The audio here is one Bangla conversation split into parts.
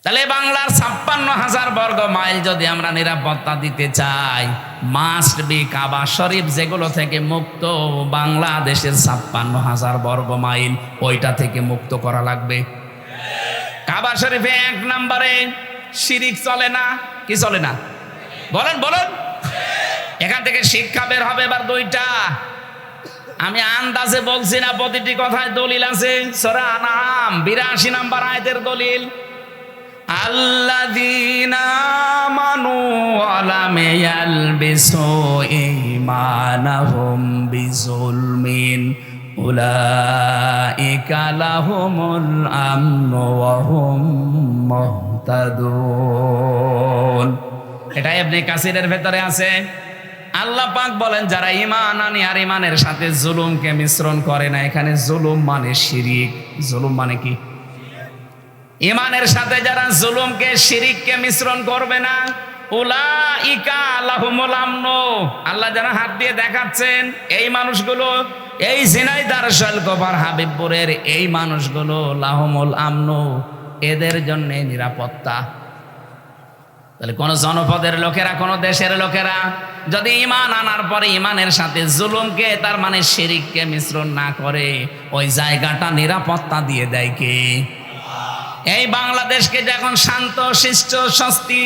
তাহলে বাংলার 56,000 বর্গ মাইল যদি আমরা নিরাপত্তা দিতে চাই, মাস্ট বি কাবা শরীফ যেগুলো থেকে মুক্ত, বাংলাদেশের 56,000 বর্গ মাইল ওইটা থেকে মুক্ত করা লাগবে। কাবা শরীফে 1 নম্বরে শিরিক চলে না। কি চলে না বলেন বলেন? এখান থেকে শিক্ষা বের হবে এবার 2টা। আমি আন্দাজে বলছি না, প্রতিটি কথায় দলিল আছে। সূরা আনআম 82 নম্বর আয়াতের দলিল, আল্লাযীনা আমানু ওয়া লাম ইয়ালবিসু ঈমানাহুম বিযুলমিন উলাইকা লাহুমুল আমনু ওয়া হুম মুহতাদুন। এটা ইবনে কাসিরের ভেতরে আছে। আল্লাহ পাক বলেন, যারা ঈমান আনে আর ঈমানের সাথে জুলুমকে মিশ্রণ করে না। এখানে জুলুম মানে শিরিক। জুলুম মানে কি? ঈমানের সাথে যারা জুলুমকে শিরিককে মিশ্রণ করবে না, উলাইকা লাহুমুল আমনু। আল্লাহ যারা হাত দিয়ে দেখাচ্ছেন এই মানুষগুলো, এই ঝিনাইদহ শৈলকুপার হাবিবপুরের এই মানুষগুলো, লাহুমুল আমনু, এদের জন্য নিরাপত্তা। তাহলে কোন জনপদের লোকেরা, কোন দেশের লোকেরা যদি ঈমান আনার পরে ঈমানের সাথে জুলুমকে, তার মানে শিরিককে মিশ্রণ না করে, ওই জায়গাটা নিরাপত্তা দিয়ে দেয় কে? এই বাংলাদেশকে যখন শান্ত শিষ্ট স্বস্তি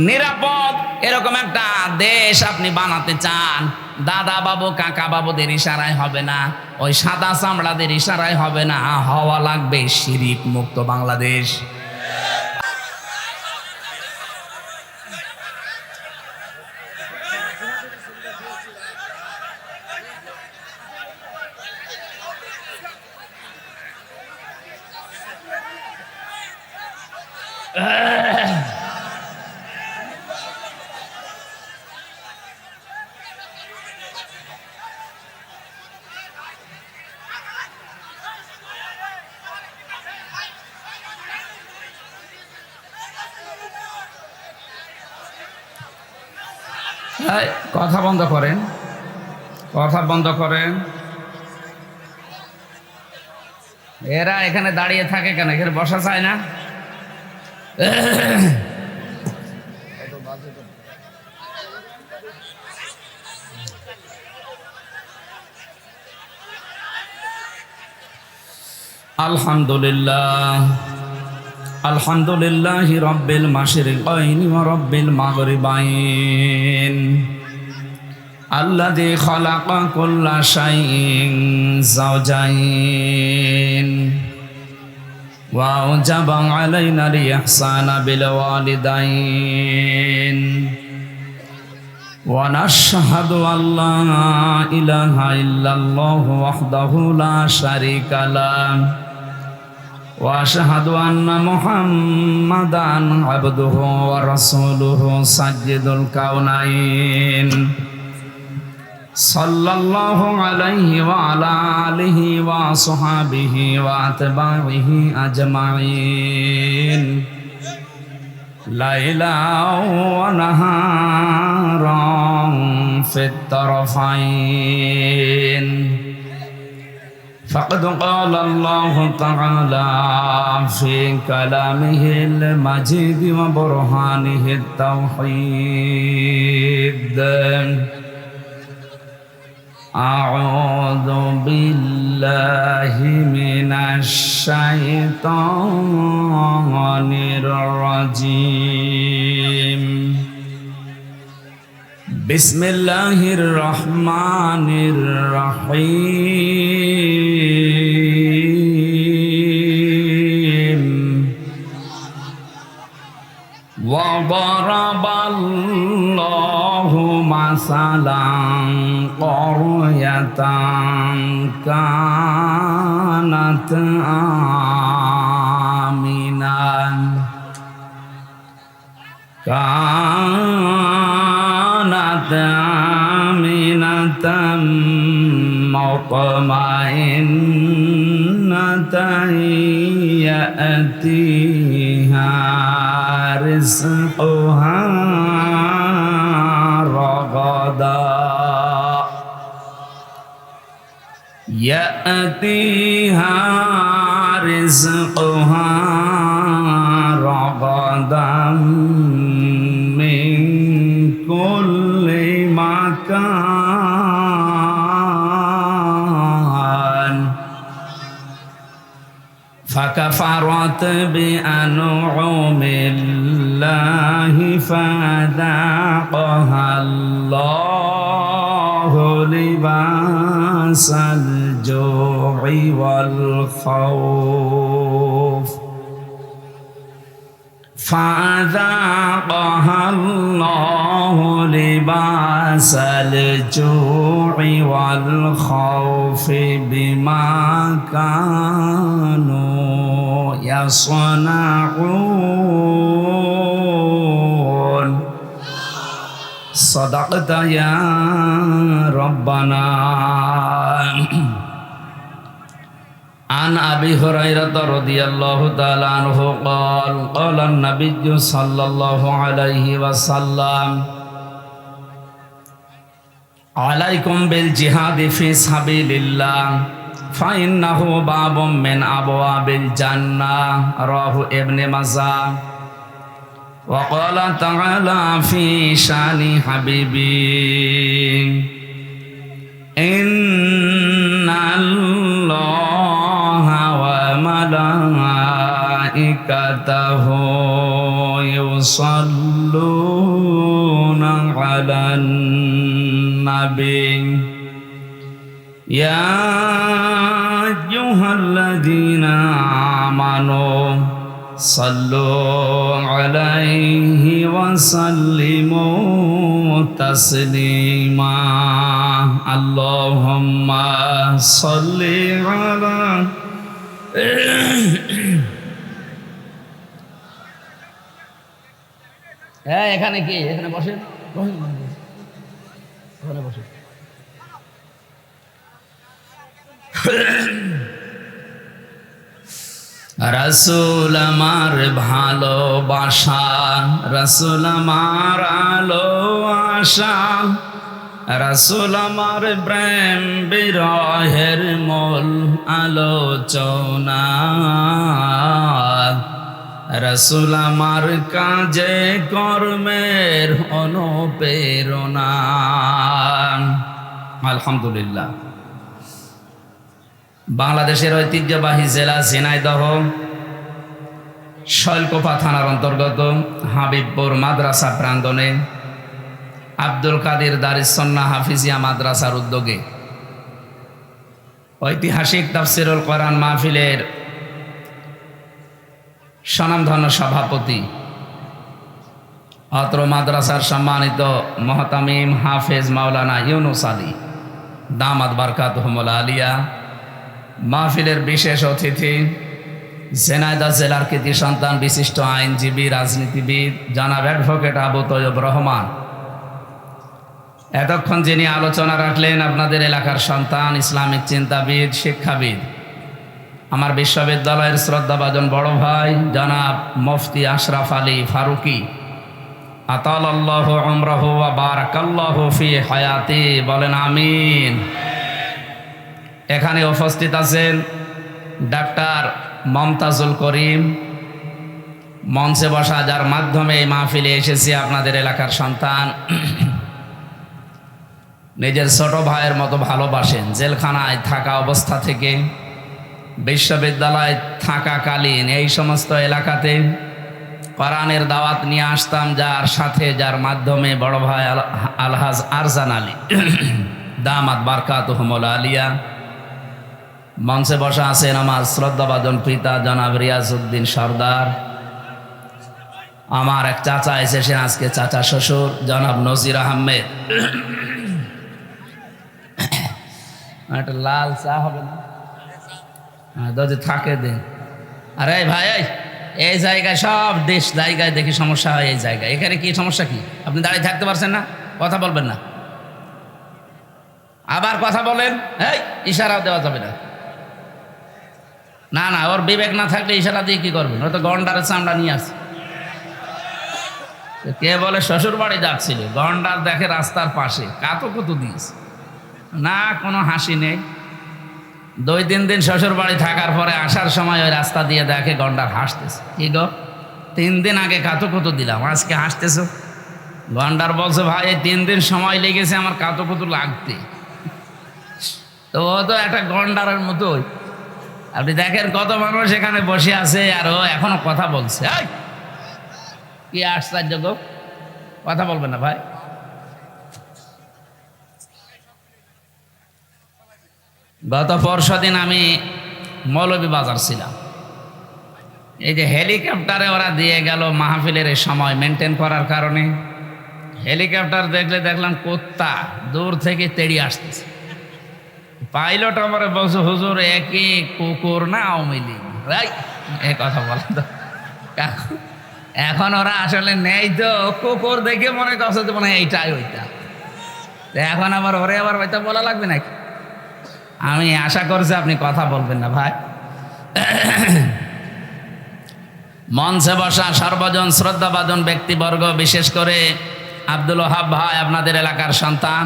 নিরাপদ এরকম একটা দেশ আপনি বানাতে চান, দাদা বাবু কাকা বাবুদের ইশারায় হবে না, ওই সাদা চামড়াদের ইশারায় হবে না, হওয়া লাগবে শিরিক মুক্ত বাংলাদেশ। কথা বন্ধ করেন, কথা বন্ধ করেন। এরা এখানে দাঁড়িয়ে থাকে কেন? এখানে বসা চায় না? আলহামদুলিল্লাহ, আলহামদুলিল্লাহি রাব্বিল মাশরিকাইন ওয়া রাব্বিল মাগরিবাইন, আল্লাযী খালাকা কুল্লা শাইইন যাওজাইন ওয়া আওজাবা আলাইনাল ইহসানা বিল ওয়ালিদাইন ওয়া নাশহাদু আল্লা ইলাহা ইল্লাল্লাহু ওয়াহদাহু লা শারীকা লাহু ওয়া আশহাদু আন্না মুহাম্মাদান আবদুহু ওয়া রাসূলুহু সাজ্জিদুল কাউনাইন সাল্লাল্লাহু আলাইহি ওয়া আলা আলিহি ওয়া আসহাবিহি ওয়া আতবাইহি আজমাইন লাইলাও ওয়া নাহারান ফিত তারফাইন। فقد قال الله تعالى في كلامه المجيد وبرهانه التوحيد، أعوذ بالله من الشيطان الرجيم، بسم الله الرحمن الرحيم، وضرب الله مثلا قرية كانت آمنة مطمئنة يأتيها رزقها رغدا يأتيها رزقها رغدا رغدا من كل مكان فكفرت بأنعم الله فذاقها الله لباس الجوع والخوف فذاقها الله لباس الجوع والخوف بما كانوا يصنعون صدقت يا ربنا. عن أبي هريرة رضي الله تعالى عنه قال قال النبي صلى الله عليه وسلم عليكم بالجهاد في سبيل الله فإنه باب من أبواب الجنة رواه ابن ماجه. وقال تعالى في شأن حبيبي إن الله وملائكته يصلون على النبي يا أيها الذين آمنوا صلوا عليه وسلموا تسليما اللهم صل على এখানে কি এখানে বসেন ওখানে বসেন রাসূল আমার ভালোবাসা রাসূল আমার আলো আশা রাসূল আমার প্রেম বিরহের মূল আলোচনা রাসূল আমার কাজে কর্মের অনুপ্রেরণা। আলহামদুলিল্লাহ। বাংলাদেশের ঐতিহ্যবাহী জেলা ঝিনাইদহ শৈলকুপা থানার অন্তর্গত হাবিবপুর মাদ্রাসা প্রাঙ্গণে আব্দুল কাদের দারিস সুন্নাহ হাফিজিয়া মাদ্রাসার উদ্যোগে ঐতিহাসিক তাফসিরুল কোরআন মাহফিলের স্বনামধন্য সভাপতি অত্র মাদ্রাসার সম্মানিত মুহতামিম হাফেজ মাওলানা ইউনুস আলী দামাত বারকাতুহুমুল আলিয়া, মাহফিলের বিশেষ অতিথি ঝিনাইদহ জেলার কৃতি সন্তান বিশিষ্ট আইনজীবী রাজনীতিবিদ জনাব অ্যাডভোকেট আবু তৈয়ব রহমান, এতক্ষণ যিনি আলোচনা রাখলেন আপনাদের এলাকার সন্তান ইসলামিক চিন্তাবিদ শিক্ষাবিদ আমার বিশ্ববিদ্যালয়ের শ্রদ্ধাভাজন বড় ভাই জনাব মুফতি আশরাফ আলী ফারুকি আতালাল্লাহু উমরাহু ওয়া বারাকাল্লাহু ফি হায়াতি, বলেন আমিন। এখানে উপস্থিত আছেন ডাক্তার মমতাজুল করিম, মঞ্চে বসা যার মাধ্যমে এই মাহফিলে এসেছি আপনাদের এলাকার সন্তান, নিজের ছোট ভাইয়ের মতো ভালোবাসেন। জেলখানায় থাকা অবস্থা থেকে বিশ্ববিদ্যালয়ে থাকাকালীন এই সমস্ত এলাকাতে কোরআনের দাওয়াত নিয়ে আসতাম, যার সাথে যার মাধ্যমে বড় ভাই আলহাজ আরজান আলী দামাত বারকাতুহুমুল আলিয়া, মঞ্চে বসা আছেন আমার শ্রদ্ধাভাজন পিতা জনাব রিয়াজউদ্দিন সরদার, আমার এক চাচা এসেছেন আজকে চাচা শ্বশুর জনাব নজির আহমেদ। একটা লাল চা হবে না? যদি থাকে দেন। আরে ভাই এই জায়গায় সব দেশ জায়গায় দেখি সমস্যা হয়, এই জায়গায় এখানে কি সমস্যা? কি আপনি দাঁড়িয়ে থাকতে পারছেন না? কথা বলবেন না, আবার কথা বলেন। এই ইশারা দেওয়া যাবে না। না না, ওর বিবেক না থাকলে ইশারা দিয়ে কি করবেন? ও তো গন্ডারের চামড়া নিয়ে আসে। কে বলে শ্বশুর বাড়ি যাচ্ছিল, গন্ডার দেখে রাস্তার পাশে কাতো কুতু দিয়েছে, না কোনো হাসি নেই। 2-3 দিন শ্বশুর বাড়ি থাকার পরে আসার সময় ওই রাস্তা দিয়ে দেখে গন্ডার হাসতেছে। কি গো 3 দিন আগে কাতুকুতু দিলাম, আজকে হাসতেছো। গন্ডার বলছে ভাই এই 3 দিন সময় লেগেছে আমার কাতুকুতু লাগতে। তো ও তো একটা গন্ডারের মতোই। আপনি দেখেন কত মানুষ এখানে বসে আছে আর ও এখনো কথা বলছে। কি আশ্চর্য গো, কথা বলবে না ভাই? গত পরশুদিন আমি মৌলভীবাজার ছিলাম। এই যে হেলিকপ্টারে ওরা দিয়ে গেল মাহফিলের এই সময় মেনটেন করার কারণে, হেলিকপ্টার দেখলাম কুত্তা দূর থেকে তেড়ি আসতেছে। পাইলট আমার বলছে হুজুর একই কুকুর না আওয়ামী লীগ, এই কথা বলে তো। এখন ওরা আসলে নেই তো, কুকুর দেখে মনে করছে তো মনে হয় এইটাই ওইটা। এখন আবার ওরে আবার ওইটা বলা লাগবে নাকি? আমি আশা করছি আপনি কথা বলবেন না ভাই। মঞ্চে বসা সর্বজন শ্রদ্ধাভাজন ব্যক্তিবর্গ, বিশেষ করে আব্দুল ওহাব ভাই আপনাদের এলাকার সন্তান,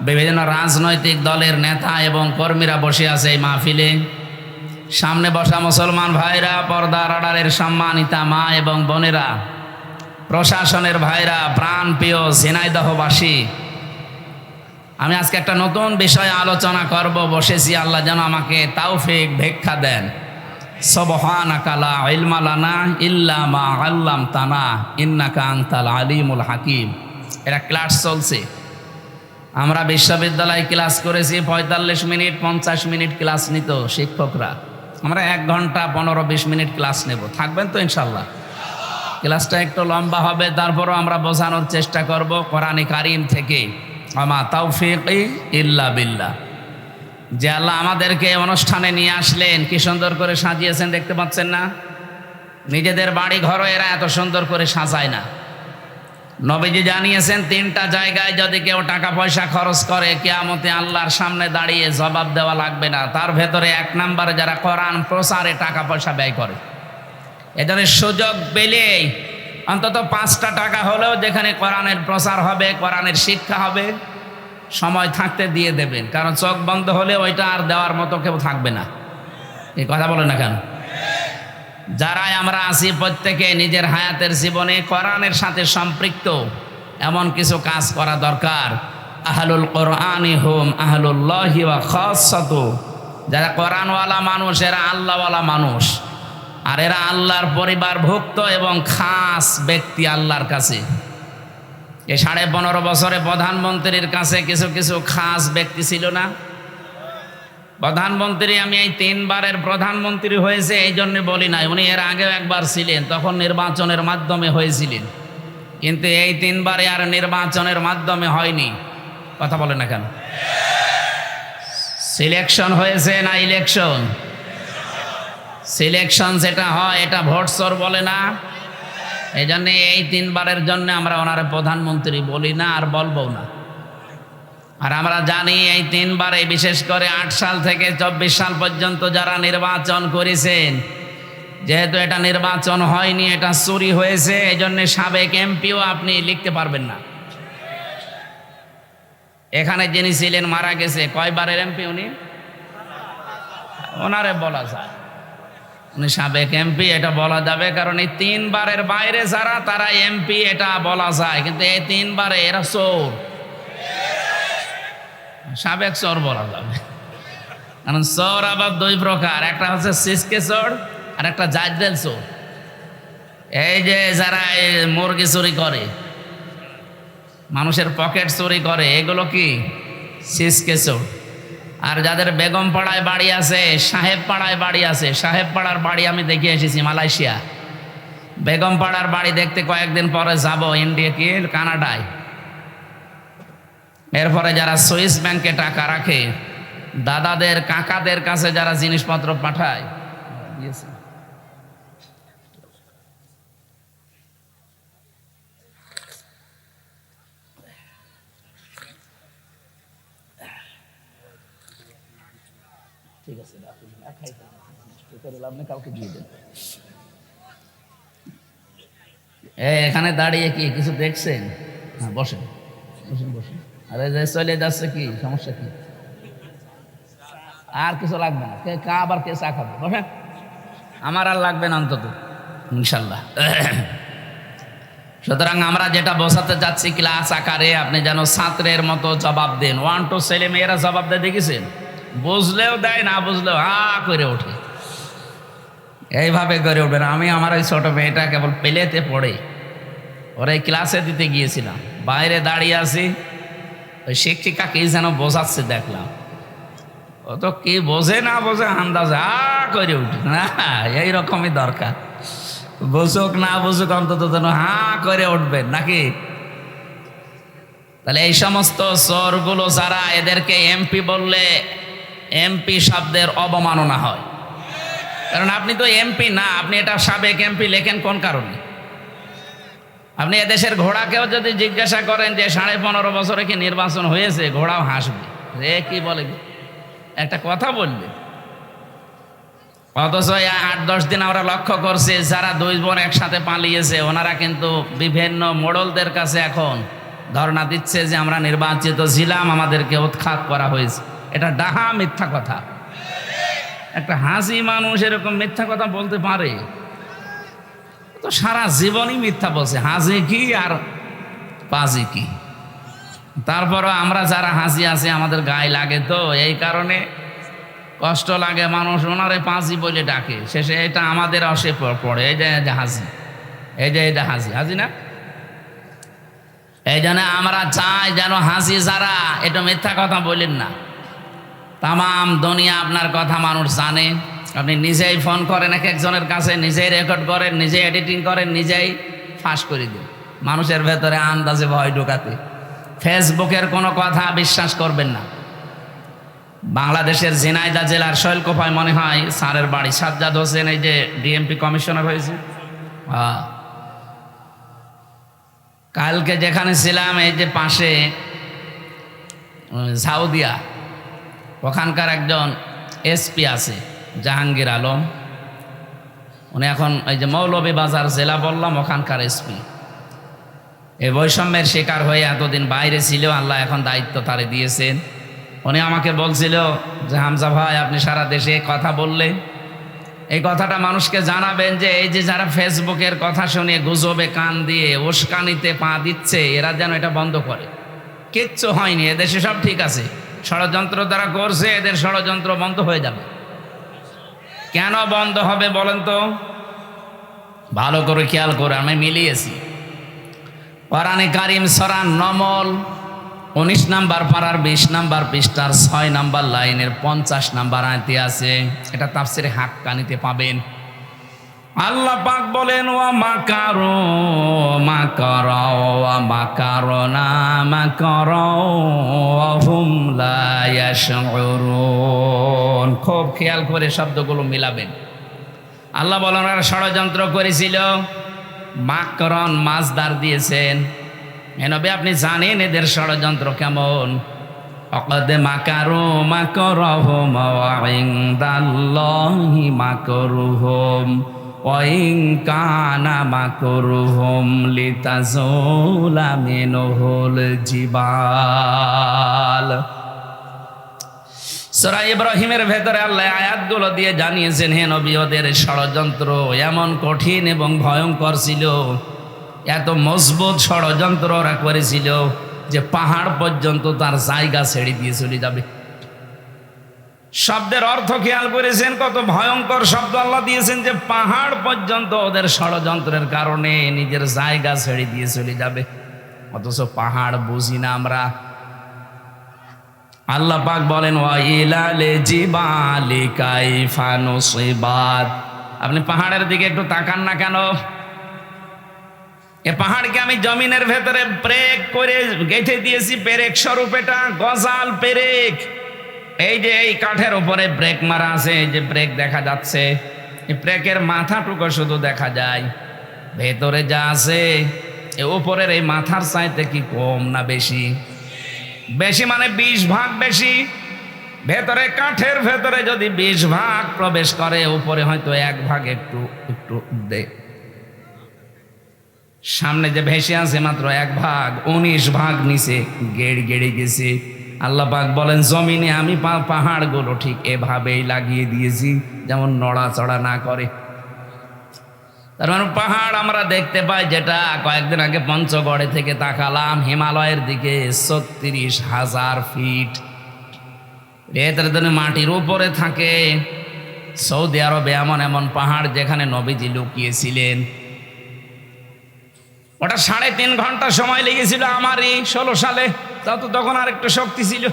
বিভিন্ন রাজনৈতিক দলের নেতা এবং কর্মীরা বসে আছে এই মাহফিলে। সামনে বসা মুসলমান ভাইরা, পর্দার আড়ালের সম্মানিতা মা এবং বোনেরা, প্রশাসনের ভাইরা, প্রাণ প্রিয় ঝিনাইদহবাসী, আমি আজকে একটা নতুন বিষয়ে আলোচনা করব বসেছি। আল্লাহ যেন আমাকে তাওফিক ভিক্ষা দেন। সুবহানাকা লা ইলমা লানা ইল্লা মা আল্লামতানা ইন্নাকা আনতাল আলিমুল হাকিম। এটা ক্লাস চলছে। আমরা বিশ্ববিদ্যালয়ে ক্লাস করেছি 45 মিনিট 50 মিনিট ক্লাস নিত শিক্ষকরা। আমরা 1 ঘন্টা 15-20 মিনিট ক্লাস নেব। থাকবেন তো ইনশাল্লাহ? ক্লাসটা একটু লম্বা হবে, তারপরও আমরা বোঝানোর চেষ্টা করব কোরআনে কারিম থেকে। আমা তাওফিকি ইল্লা বিল্লাহ। যে আল্লাহ আমাদেরকে অনুষ্ঠানে নিয়ে আসলেন, কি সুন্দর করে সাজিয়েছেন দেখতে পাচ্ছেন না? নিজেদের বাড়ি ঘরও এরা এত সুন্দর করে সাজায় না। নবীজি জানিয়েছেন 3টা জায়গায় যদি কেউ টাকা পয়সা খরচ করে কিয়ামতে আল্লাহর সামনে দাঁড়িয়ে জবাব দেওয়া লাগবে না। তার ভেতরে 1 নম্বরে যারা কোরআন প্রচারে টাকা পয়সা ব্যয় করে। এদের সুযোগ পেলেই অন্তত 5টা টাকা হলেও যেখানে কোরআনের প্রচার হবে, কোরআনের শিক্ষা হবে, সময় থাকতে দিয়ে দেবেন। কারণ চোখ বন্ধ হলে ওইটা আর দেওয়ার মতো কেউ থাকবে না। এই কথা বলেন না কেন? যারাই আমরা আছি প্রত্যেকে নিজের হায়াতের জীবনে কোরআনের সাথে সম্পৃক্ত এমন কিছু কাজ করা দরকার। আহলুল কোরআনি হুম আহলুল্লাহি ওয়া খাসসাতু। যারা কোরআনওয়ালা মানুষ এরা আল্লাহওয়ালা মানুষ, আর এরা আল্লাহর পরিবারভুক্ত এবং খাস ব্যক্তি আল্লাহর কাছে। এই 15.5 বছরে প্রধানমন্ত্রীর কাছে কিছু কিছু খাস ব্যক্তি ছিল না? প্রধানমন্ত্রী, আমি এই 3 বারের প্রধানমন্ত্রী হয়েছে এই জন্য বলি নাই, উনি এর আগেও একবার ছিলেন, তখন নির্বাচনের মাধ্যমে হয়েছিলেন। কিন্তু এই 3 বারে আর নির্বাচনের মাধ্যমে হয়নি। কথা বলে না কেন? সিলেকশন হয়েছে না ইলেকশন? সিলেকশন যেটা হয় এটা ভোট চোর বলে না। এই জন্য এই 3 বারের জন্য আমরা ওনারে প্রধানমন্ত্রী বলি না, আর বলবো না। আর আমরা জানি এই 3 বারে, বিশেষ করে 8 সাল থেকে 24 সাল পর্যন্ত যারা নির্বাচন করেছেন, যেহেতু এটা নির্বাচন হয়নি, এটা চুরি হয়েছে, এই জন্য সাবেক এমপিও আপনি লিখতে পারবেন না। এখানে যিনি ছিলেন মারা গেছে, কয়বারের এমপি উনি? ওনারে বলা যায় উনি সাবেক এমপি, এটা বলা যাবে। কারণ এই 3 বারের বাইরে যারা, তারা এমপি, এটা বলা যায়। কিন্তু এই 3 বারে এরা চোর, সাবেক চোর বলা যাবে। কারণ চোর আবার 2 প্রকার, একটা হচ্ছে সিসকে চোর আর একটা জাজদেল চোর। এই যে যারা মুরগি চুরি করে, মানুষের পকেট চুরি করে, এগুলো কি সিসকে চোর। আর যাদের বেগম পাড়ায় বাড়ি আছে, সাহেব পাড়ায় বাড়ি আছে, সাহেব পাড়ার বাড়ি আমি দেখে এসেছি মালয়েশিয়া। বেগম পাড়ার বাড়ি দেখতে কয়েকদিন পরে যাব ইন্ডিয়া কি কানাডায়। এরপরে যারা সুইস ব্যাংকে টাকা রাখে, দাদাদের কাকাদের কাছে যারা জিনিসপত্র পাঠায়, ঠিক আছে আপনি কাউকে দিয়ে দেন। এখানে দাঁড়িয়ে কি কিছু দেখছেন? হ্যাঁ, বসেন বসেন বসেন। আরে যে চলে যাচ্ছে, কি সমস্যা কি? আর কিছু লাগবে না। কে আবার কে চা খাবে? বসেন। আমার আর লাগবে না অন্তত। ইনশাল্লাহ। সুতরাং আমরা যেটা বোঝাতে যাচ্ছি, ক্লাস আকারে আপনি যেন ছাত্রের মতো জবাব দেন। 1 2 ছেলে মেয়েরা জবাব দেয় দেখেছেন, বুঝলেও দেয়, না বুঝলেও হা করে ওঠে, এইভাবে করে উঠবেন। আমি আমার ওই ছোট মেয়েটা কেবল পেলেতে পড়ে ওরা এই ক্লাসে দিতে গিয়েছিলাম, বাইরে দাঁড়িয়ে আছি, ওই শিক্ষিকা কি যেন বোঝাচ্ছে দেখলাম, ও তো কি বোঝে না বোঝে আন্দাজে হা করে উঠে। না, এইরকমই দরকার, বুঝুক না বুঝুক অন্তত যেন হা করে উঠবেন নাকি। তাহলে এই সমস্ত চোরগুলো যারা, এদেরকে এমপি বললে এমপি শব্দের অবমাননা হয়, কারণ আপনি তো এমপি না, আপনি এটা সাবেক এমপি লেখেন কোন কারণে? আপনি এদেশের ঘোড়াকেও যদি জিজ্ঞাসা করেন যে 15.5 বছরে কি নির্বাচন হয়েছে, ঘোড়াও হাসবে, রে কি বলে, একটা কথা বলবে। অথচ 8-10 দিন আমরা লক্ষ্য করছি যারা 2 বোন একসাথে পালিয়েছে, ওনারা কিন্তু বিভিন্ন মোড়লদের কাছে এখন ধর্ণা দিচ্ছে যে আমরা নির্বাচিত ছিলাম, আমাদেরকে উৎখাত করা হয়েছে। এটা ডাহা মিথ্যা কথা। একটা হাসি মানুষ এরকম মিথ্যা কথা বলতে পারে? তো সারা জীবনই মিথ্যা বলছে, হাসি কি আর পাজি কি। তারপরও আমরা যারা হাসি আছি আমাদের গায়ে লাগে, তো এই কারণে কষ্ট লাগে, মানুষ ওনারে পাজি বলে ডাকে, শেষে এটা আমাদের অসে পড়ে। এই যে হাসি, এই যে হাসি, হাসি না, এই জন্য আমরা চাই যেন হাসি যারা, এটা মিথ্যা কথা বলেন না। তামাম দুনিয়া আপনার কথা মানুষ জানে। আপনি নিজেই ফোন করেন এক একজনের কাছে, নিজেই রেকর্ড করেন, নিজেই এডিটিং করেন, নিজেই ফাঁস করে দেন মানুষের ভেতরে আন্দাজে ভয় ঢোকাতে। ফেসবুকের কোনো কথা বিশ্বাস করবেন না। বাংলাদেশের ঝিনাইদহ জেলার শৈলকুপায় মনে হয় স্যারের বাড়ি, সাজ্জাদ হোসেন, এই যে ডিএমপি কমিশনার হয়েছে, কালকে যেখানে ছিলাম এই যে পাশে সাউদিয়া, ওখানকার একজন এসপি আছে জাহাঙ্গীর আলম, উনি এখন এই যে মৌলভীবাজার জেলা বললাম ওখানকার এসপি। এই বৈষম্যের শিকার হয়ে এতদিন বাইরে ছিল, আল্লাহ এখন দায়িত্ব তারে দিয়েছেন। উনি আমাকে বলছিল যে হামজা ভাই, আপনি সারা দেশে কথা বললে এই কথাটা মানুষকে জানাবেন যে এই যে যারা ফেসবুকের কথা শুনে গুজবে কান দিয়ে উস্কানিতে পা দিচ্ছে, এরা যেন এটা বন্ধ করে। কিচ্ছু হয়নি, এদেশে সব ঠিক আছে। ষড়যন্ত্র দ্বারা করছে, এদের ষড়যন্ত্র বন্ধ হয়ে যাবে। কেন বন্ধ হবে বলেন তো? ভালো করে খেয়াল করে আমি মিলিয়েছি। কোরআনে কারিম সূরা নমল 19 নাম্বার পারার 20 নাম্বার পৃষ্ঠার 6 নাম্বার লাইনের 50 নাম্বার আয়াতে আছে। এটা তাফসিরে হাক্কানিতে পাবেন। আল্লাহ পাক বলেন, ওয়া মাকারু মাকারা ওয়া মাকারনা মাকারা ওয়া হুম লা ইয়াশউরুন। খুব খেয়াল করে শব্দগুলো মিলাবেন। আল্লাহ বলেন ওরা ষড়যন্ত্র করেছিল, মাকরন মাজদার দিয়েছেন। নবী আপনি জানেন এদের ষড়যন্ত্র কেমন। অকদ মাকারু মাকরহুম ওয়া ইনদাল্লাহি মাকরুহুম ওয়া ইন কানা মাকরুহুম লিতাজুলা মিনহুল জিবাল। সূরা ইব্রাহিমের ভেতরে আল্লাহ আয়াতগুলো দিয়ে জানিয়েছেন, হে নবী ওদের ষড়যন্ত্র এমন কঠিন এবং ভয়ঙ্কর ছিল, এত মজবুত ষড়যন্ত্র ওরা করেছিল যে পাহাড় পর্যন্ত তার জায়গা ছেড়ে দিয়ে চলে যাবে। শব্দের অর্থ খেয়াল করেছেন, কত ভয়ঙ্কর শব্দ আল্লাহ দিয়েছেন, যে পাহাড় পর্যন্ত ওদের ষড়যন্ত্রের কারণে নিজের জায়গা ছেড়ে দিয়ে চলে যাবে। অথচ পাহাড় বুঝি না আমরা। আল্লাহ পাক বলেন, ওয়া ইলাল জিবালি কাইফা নুসিবাত। আপনি পাহাড়ের দিকে একটু তাকান না কেন? এ পাহাড়কে আমি জমিনের ভেতরে ব্রেক করে গেঁথে দিয়েছি, পেরেক স্বরূপ। এটা গজাল পেরেক। এই যে এই কাঠের উপরে ব্রেক মারা আছে, এই যে ব্রেক দেখা যাচ্ছে, এই ব্রেকের মাথাটুকু শুধু দেখা যায়, ভেতরে যা আছে এ উপরের এই মাথার চাইতে কি কম না বেশি? বেশি মানে 20 ভাগ বেশি। ভেতরে কাঠের ভেতরে যদি 20 ভাগ প্রবেশ করে, উপরে হয়তো 1 ভাগ একটু একটু দে, সামনে যে ভেসে আছে মাত্র 1 ভাগ, 19 ভাগ নিচে গেড়ে গেড়ে গেছে। আল্লাহ পাক বলেন, জমিনে আমি পাহাড়গুলো ঠিক এভাবেই লাগিয়ে দিয়েছি যেমন নড়াচড়া না করে। তার মানে পাহাড় আমরা দেখতে পাই, যেটা কয়েকদিন আগে পঞ্চগড়ে থেকে তাকালাম হিমালয়ের দিকে ৩৬,০০০ ফিট। এদের জন্য মাটির উপরে থাকে। সৌদি আরবে এমন এমন পাহাড় যেখানে নবীজি লুকিয়েছিলেন। ওটা ৩.৫ ঘন্টা সময় লেগেছিল আমারই ১৬ সালে, তাও তো তখন আর একটু শক্তি ছিল।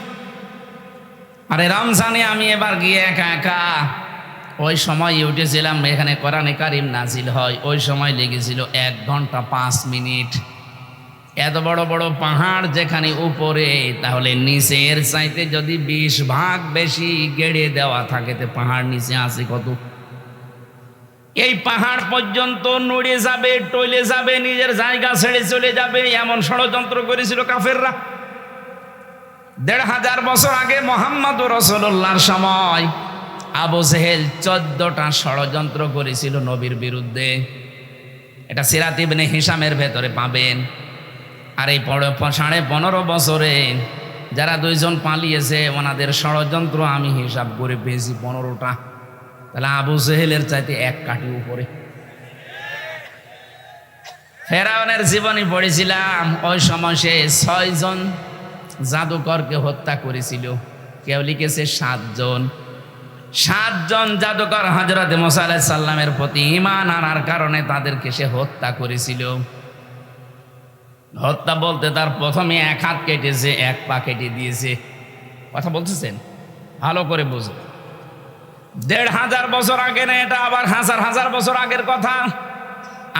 আরে রমজানে আমি এবার গিয়ে একা একা ওই সময় উঠেছিলাম, এখানে কোরআনে কারিম নাজিল হয়, ওই সময় লেগেছিল ১ ঘন্টা ৫ মিনিট। এত বড় বড় পাহাড় যেখানে উপরে, তাহলে নিচের চাইতে যদি ২০ ভাগ বেশি গেড়ে দেওয়া থাকে, তো পাহাড় নিচে আছে কত? এই পাহাড় পর্যন্ত নড়ে যাবে, টলে যাবে, নিজের জায়গা ছেড়ে চলে যাবে, এমন ষড়যন্ত্র করেছিল কাফেররা। ১৫০০ বছর আগে মোহাম্মদুর রাসূলুল্লাহর সময় আবু জেহেল ১৪টা ষড়যন্ত্র করেছিল নবীর বিরুদ্ধে। এটা সিরাত ইবনে হিশামের ভেতরে পাবেন। আর এই ১৫.৫ বছরে যারা ২ জন পালিয়েছে, ওনাদের ষড়যন্ত্র আমি হিসাব করে পেয়েছি ১৫টা। তাহলে আবু জেহেলের চাইতে ১ কাঠি উপরে। ফেরাউনের জীবনী পড়েছিলাম, ওই সময় সে ৬ জন জাদুকরকে হত্যা করেছিল। কেউ লিখেছে ৭ জন। ৭ জন জাদুকর হযরত মুসা আলাইহিস সালামের প্রতি ঈমান আনার কারণে তাদেরকে সে হত্যা করেছিল। হত্যা বলতে তার প্রথমে ১ হাত কেটেছে, ১ পা কেটে দিয়েছে। কথা বলতেছেন, ভালো করে বুঝুন। ১৫০০ বছর আগে না, এটা আবার হাজার হাজার বছর আগের কথা।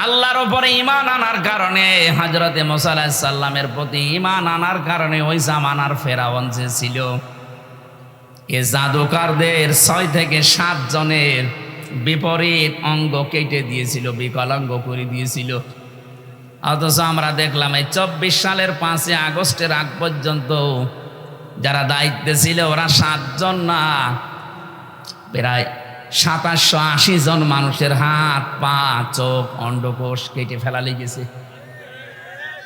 আল্লাহর উপরে ঈমান আনার কারণে, হযরত মুসা আলাইহিস সালামের প্রতি ঈমান আনার কারণে ওই জামানার ফেরাউন যে ছিল, এ জাদুকরদের ৬ থেকে ৭ জনের বিপরীত অঙ্গ কেটে দিয়েছিল, বিকলাঙ্গ করে দিয়েছিল। অথচ আমরা দেখলাম এই ২৪ সালের ৫ই আগস্টের আগ পর্যন্ত যারা দায়িত্বে ছিল ওরা ৭ জন না, প্রায় ২৭৮০ জন মানুষের হাত, পা, চোখ, অন্ডকোষ কেটে ফেলা লেগেছে।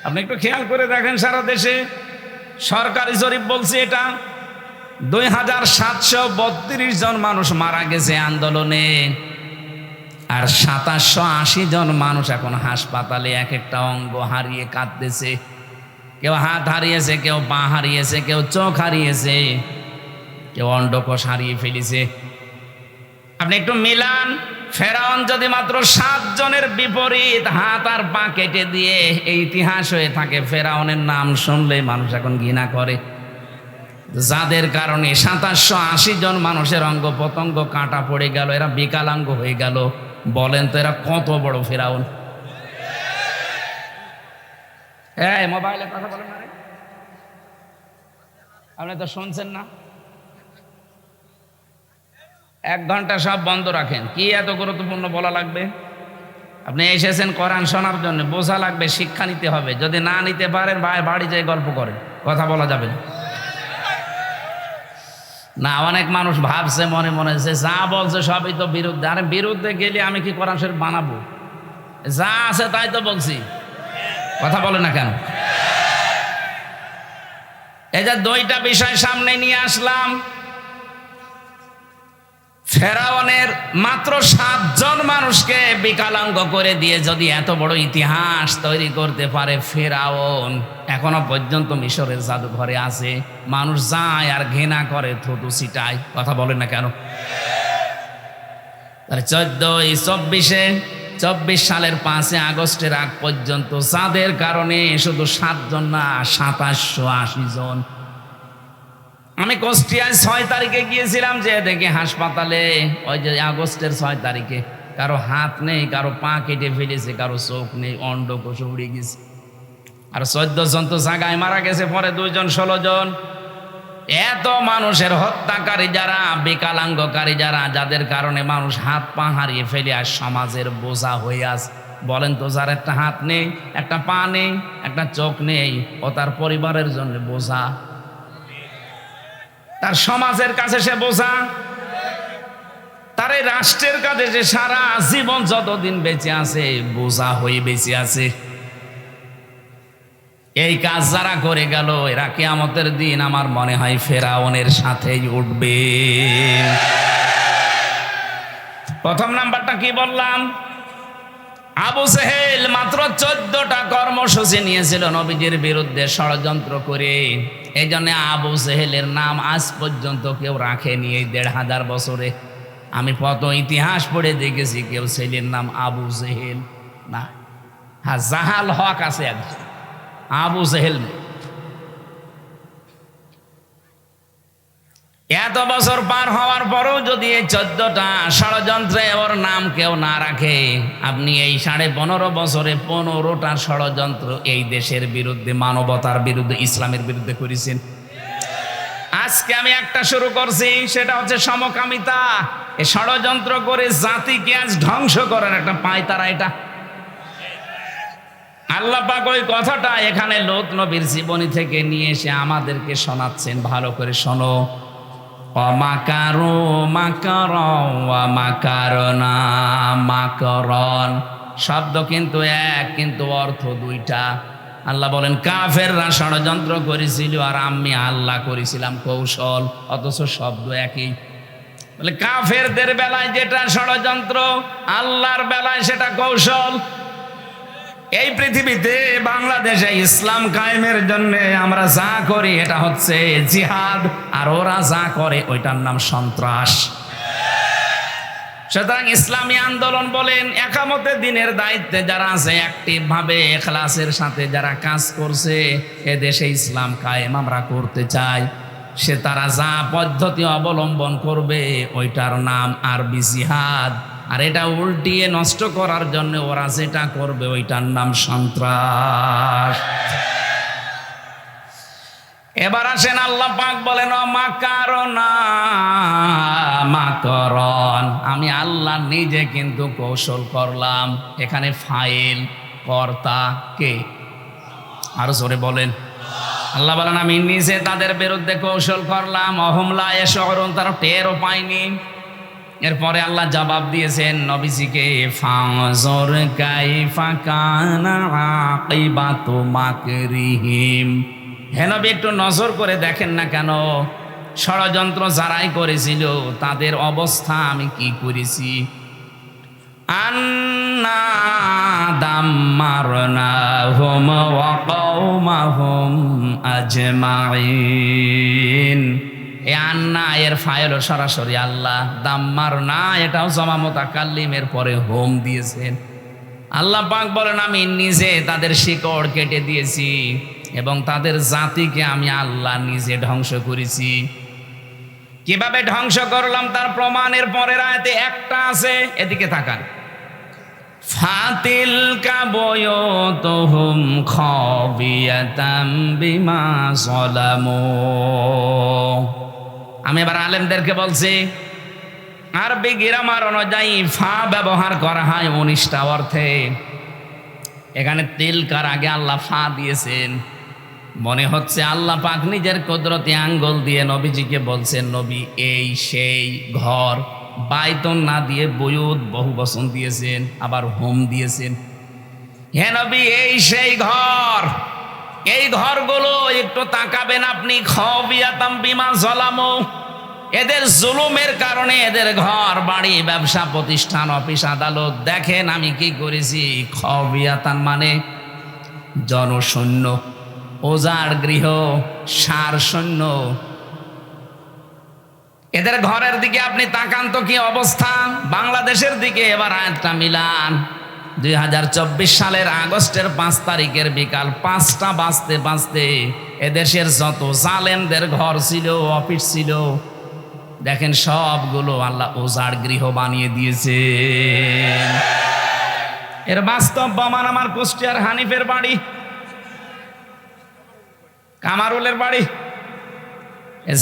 আপনি একটু খেয়াল করে দেখেন, সারা দেশে সরকারি জরিপ বলছে এটা ২৭৩২ জন মানুষ মারা গেছে আন্দোলনে, আর ২৭৮০ জন মানুষ এখন হাসপাতালে এক একটা অঙ্গ হারিয়ে কাঁদতেছে। কেউ হাত হারিয়েছে, কেউ পা হারিয়েছে, কেউ চোখ হারিয়েছে, কেউ অন্ডকোষ হারিয়ে ফেলেছে। আপনি একটু মিলান, ফেরাউন যদি মাত্র ৭ জনের বিপরীত হাত আর পা কেটে দিয়ে এই ইতিহাস হয়ে থাকে, ফেরাউনের নাম শুনলে মানুষ এখন ঘৃণা করে। যাদের কারণে ২৭৮০ জন মানুষের অঙ্গ প্রত্যঙ্গ কাটা পড়ে গেল, এরা বিকলাঙ্গ হয়ে গেল, বলেন তো এরা কত বড় ফেরাউন? এই মোবাইলে কথা বলেন না রে, আপনি তো শুনছেন না। ১ ঘন্টা সব বন্ধ রাখেন। কি এত গুরুত্বপূর্ণ বলা লাগবে? আপনি এসেছেন কোরআন শোনার জন্য, বোঝা লাগবে, শিক্ষা নিতে হবে। যদি না নিতে পারেন ভাই বাড়ি যেয়ে গল্প করেন, কথা বলা যাবে না। না, অনেক মানুষ ভাবছে মনে মনে যে যা বলছে সবই তো বিরুদ্ধে। আরে বিরুদ্ধে গেলে আমি কি কোরআন শরীফ বানাবো? যা আছে তাই তো বলছি, কথা বলে না কেন? এই যে ২টা বিষয় সামনে নিয়ে আসলাম, ফেরাউনের মাত্র ৭ জন মানুষকে বিকলাঙ্গ করে দিয়ে যদি এত বড় ইতিহাস তৈরি করতে পারে ফেরাউন, এখনো পর্যন্ত মিশরের জাদুঘরে আছে, মানুষ যায় আর ঘৃণা করে, থুতু ছিটায়, কথা বলেন না কেন? ২৪ সালের ৫ই আগস্টের আগ পর্যন্ত যাদের কারণে শুধু ৭ জন না, ২৭৮০ জন। আমি কুষ্টিয়ায় ৬ তারিখে গিয়েছিলাম, যে দেখি হাসপাতালে ওই যে আগস্টের ৬ তারিখে কারো হাত নেই, কারো পা কেটে ফেলেছে, কারো চোখ নেই, অন্ডকোষ উড়ে গেছে। আর ১৪ জন তো জায়গায় মারা গেছে, পরে ২ জন ১৬ জন। এত মানুষের হত্যাকারী যারা, বিকলাঙ্গকারী যারা, যাদের কারণে মানুষ হাত পা হারিয়ে ফেলে আর সমাজের বোঝা হয়ে আছে। বলেন তো, যার একটা হাত নেই, একটা পা নেই, একটা চোখ নেই, ও তার পরিবারের জন্য বোঝা, তার সমাজের কাছে সে বোঝা, তার এই রাষ্ট্রের কাছে যে সারা জীবন যতদিন বেঁচে আছে বোঝা হয়ে বেঁচে আছে। এই কাজ যারা করে গেল, এরা কিয়ামতের দিন আমার মনে হয় ফেরাউনের সাথেই উঠবে। প্রথম নাম্বারটা কি বললাম? আবু জেহেল মাত্র 14টা কর্মসূচি নিয়েছিল নবীজির বিরুদ্ধে ষড়যন্ত্র করে। এই জন্য আবু জেহেলের নাম আজ পর্যন্ত কেউ রাখেনি। এই 1500 বছরে আমি কত ইতিহাস পড়ে দেখেছি, কেউ ছেলের নাম আবু জেহেল না। হ্যাঁ, জাহাল হক আছে একজন, আবু জেহেল নেই। এত বছর পার হওয়ার পরেও যদি এই 14টা ষড়যন্ত্রে ওর নাম কেউ না রাখে, আপনি এই 15.5 বছরে 15টা ষড়যন্ত্র এই দেশের বিরুদ্ধে, মানবতার বিরুদ্ধে, ইসলামের বিরুদ্ধে করেছেন। আজকে আমি একটা শুরু করছি, সেটা হচ্ছে সমকামিতা। এই ষড়যন্ত্র করে জাতিকে আজ ধ্বংস করার একটা পায়তারা এটা। আল্লাহ পাক ওই কথাটা এখানে লূত নবীর জীবনী থেকে নিয়ে এসে আমাদেরকে শোনাচ্ছেন। ভালো করে শোনো। অমাকারো মাকারন ওয়া মাকারনা মাকারন, শব্দ কিন্তু এক, কিন্তু অর্থ দুইটা। আল্লাহ বলেন কাফেররা ষড়যন্ত্র করেছিল আর আমি আল্লাহ করেছিলাম কৌশল, অথচ শব্দ একই। বলে কাফেরদের বেলায় যেটা ষড়যন্ত্র, আল্লাহর বেলায় সেটা কৌশল। এই পৃথিবীতে বাংলাদেশে ইসলাম কায়েমের জন্য আমরা যা করি এটা হচ্ছে জিহাদ, আর ওরা যা করে ওইটার নাম সন্ত্রাস। সুতরাং ইসলামী আন্দোলন বলেন, একামতে দিনের দায়িত্বে যারা আছে, অ্যাক্টিভ ভাবে ইখলাসের সাথে যারা কাজ করছে, এ দেশে ইসলাম কায়েম আমরা করতে চাই, সে তারা যা পদ্ধতি অবলম্বন করবে ওইটার নাম আরবি জিহাদ। আর এটা উল্টিয়ে নষ্ট করার জন্য ওরা যেটা করবে ওইটার নাম সন্ত্রাস। এবার আসেন, আল্লাহ পাক বলেন মাকারনা মাকারন, আমি আল্লাহ নিজে কিন্তু কৌশল করলাম। এখানে ফাইল, কর্তা কে? আরো জোরে বলেন। আল্লাহ বলেন আমি নিজে তাদের বিরুদ্ধে কৌশল করলাম। অহমলা এ শহরুন, তারা টেরও পায়নি। এরপরে আল্লাহ জবাব দিয়েছেন নবীজিকে, ফানজুর কাইফা কানা আকিবাতু মাকরিহিম। হে নবী, একটু নজর করে দেখেন না কেন, ষড়যন্ত্র যারাই করেছিল তাদের অবস্থা আমি কি করেছি। আন্না দাম্মারনাহুম ওয়া কওমাহুম আজমাইন। এই আন্না এর ফাইল সরাসরি আল্লাহ, দাম্মার না এটাও জমা মুতাকাল্লিমের পরে হোম দিয়েছেন। আল্লাহ পাক বলেন আমি নিজে তাদের শিকড় কেটে দিয়েছি এবং তাদের জাতিকে আমি আল্লাহ নিজে ধ্বংস করেছি। কিভাবে ধ্বংস করলাম তার প্রমাণের পরের আয়াতে একটা আছে, এদিকে তাকান। ফাতিলকা বুয়ুতুহুম খাবিয়াতাম বিমা যালামু। আমি এবার আলেমদেরকে বলছি, আরবি গ্রামার অনুযায়ী ফা ব্যবহার করা হয় 19টা অর্থে। এখানে তিলকার আগে আল্লাহ ফা দিয়েছেন। মনে হচ্ছে আল্লাহ পাক নিজের কুদরতি আঙ্গুল দিয়ে নবীজিকে বলছেন, নবী এই সেই ঘর। বাইতুন না দিয়ে বুয়ুত বহু বচন দিয়েছেন, আবার হোম দিয়েছেন। হে নবী এই সেই ঘর, এই ঘরগুলো একটু তাকাবেন আপনি। খাবিয়াতাম বিমা যালামু, এদের জুলুমের কারণে এদের ঘর বাড়ি, ব্যবসা প্রতিষ্ঠান, অফিস আদালত, দেখেন আমি কি করেছি। খাবিয়াতান মানে জনশূন্য, ওজাড় গৃহ, সার শূন্য। এদের ঘরের দিকে আপনি তাকান তো কি অবস্থা। বাংলাদেশের দিকে এবার আয়াতটা মিলান। 2024 সালের আগস্টের 5 তারিখের বিকাল 5টা বাজতে বাজতে এদেশের যত জালেমদের ঘর ছিল, অফিস ছিল, দেখেন সবগুলো আল্লাহ ওজাড় গৃহ বানিয়ে দিয়েছে। এর বাস্তব প্রমাণ আমার কুষ্টিয়ার হানিফের বাড়ি, কামারুলের বাড়ি,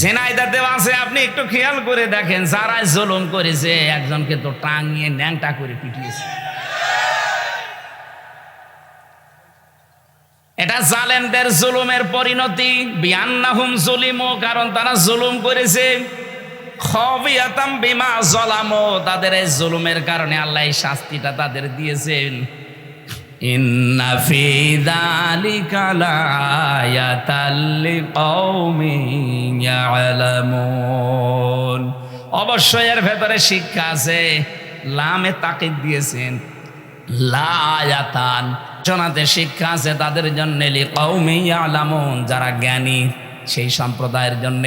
ঝিনাইদহ আছে। আপনি একটু খেয়াল করে দেখেন, যারা জুলুম করেছে একজনকে তো টাঙিয়ে ন্যাংটা করে পিটিয়েছে। এটা জালেমদের জুলুমের পরিণতি। বিআন্নাহুম যুলিমু, কারণ তারা জুলুম করেছে। খাবিয়াতাম বিমা যালামু, তাদের এই জুলুমের কারণে আল্লাহ এই শাস্তিটা তাদের দিয়েছেন। ইন্না ফি যালিকা লাআয়াতাল লিকাওমিন ইয়ালামুন। অবশ্যই এর ভেতরে শিক্ষা আছে। লামে তাকিদ দিয়েছেন, লায়াতান, শোনাতে শিক্ষা আছে তাদের জন্য, লিকাউমি ইয়ালামুন, যারা জ্ঞানী সেই সম্প্রদায়ের জন্য।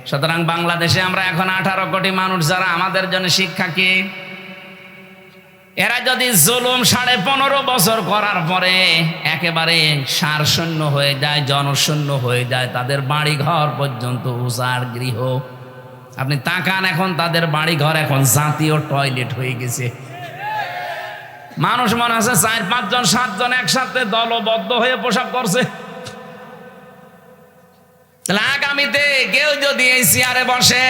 সুতরাং বাংলাদেশে আমরা এখন 18 কোটি মানুষ, যারা আমাদের জন্য শিক্ষা কি? এরা যদি জুলুম 15.5 বছর করার পরে একেবারে সারশূন্য হয়ে যায়, জনশূন্য হয়ে যায়, তাদের বাড়ি ঘর পর্যন্ত উজাড় গৃহ। আপনি তাকান, এখন তাদের বাড়ি ঘর এখন জাতীয় টয়লেট হয়ে গেছে। মানুষ মনে আছে 4-5 জন 7 জন একসাথে দলবদ্ধ হয়ে প্রসাব করছে। তাহলে আগামীতে কেউ যদি এই চেয়ারে বসে,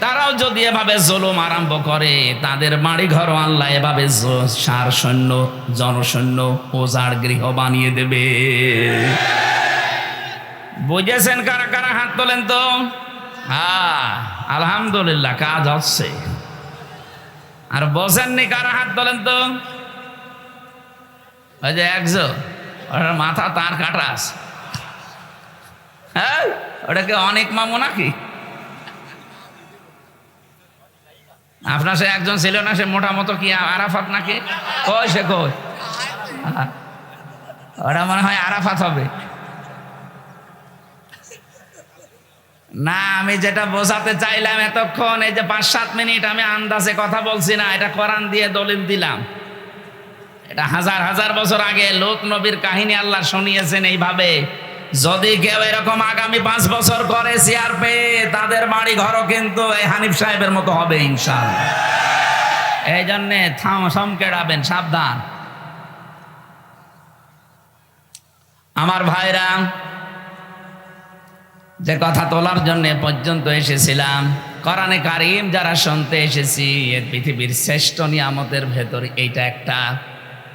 তারাও যদি এভাবে জুলুম আরম্ভ করে, তাদের বাড়ি ঘর আল্লাহ এভাবে সারশূন্য, জনশূন্য, উজাড় গৃহ বানিয়ে দেবে। বুঝেছেন কারা কারা? হাত তোলেন তো। আলহামদুলিল্লাহ, কাজ হচ্ছে। আর বোঝেননি কারা? হাত তোলেন তো। ওই যে একজন, ওটার মাথা তার কাটা আছে। হ্যাঁ, ওটাকে অনেক মামু নাকি? আপনার সে একজন ছিল না, সে মোটা মতো কি আরাফাত নাকি? কই সে কই? ওরা মনে হয় আরাফাত হবে না। আমি যেটা বোঝাতে চাইলাম এতক্ষণ, এই যে 5-7 মিনিট আমি আন্দাজে কথা বলছি না, এটা কোরআন দিয়ে দলিল দিলাম। এটা হাজার হাজার বছর আগে লোক নবীর কাহিনী আল্লাহ শুনিয়েছেন এইভাবে। যদি কেউ এরকম আগামী 5 বছর করে চেয়ার পেয়ে, তাদের বাড়ি ঘরও কিন্তু এই হানিফ সাহেবের মতো হবে ইনশাআল্লাহ। এই জন্যে সমকেড়াবেন, সাবধান। আমার ভাইরা, যে কথা তোলার জন্য পর্যন্ত এসেছিলাম, কোরআনে কারীম যারা শুনতে এসেছি, এই পৃথিবীর শ্রেষ্ঠ নিয়ামতের ভেতর এইটা একটা।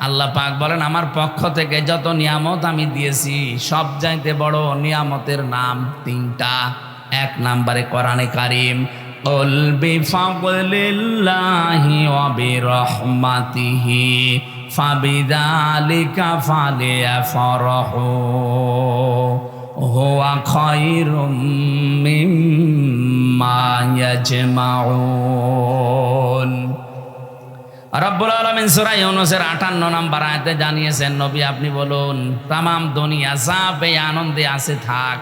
আল্লাহ পাক বলেন, আমার পক্ষ থেকে যত নিয়ামত আমি দিয়েছি, সব চাইতে বড় নিয়ামতের নাম 3টা। 1 নম্বরে কোরআনে কারীম, কুল বিফাদলিল্লাহি ওয়া বিরহমাতিহি ফাবিযালিকা ফালিয়াফরাহু হুয়া খায়রুম মিম্মা ইয়াজমাউন। রব্বুল আলামিন সূরা ইউনূসের 58 নম্বর আয়াতে জানিয়েছেন, নবী আপনি বলুন, তামাম দুনিয়া যা পেয়ে আনন্দে আছে থাক,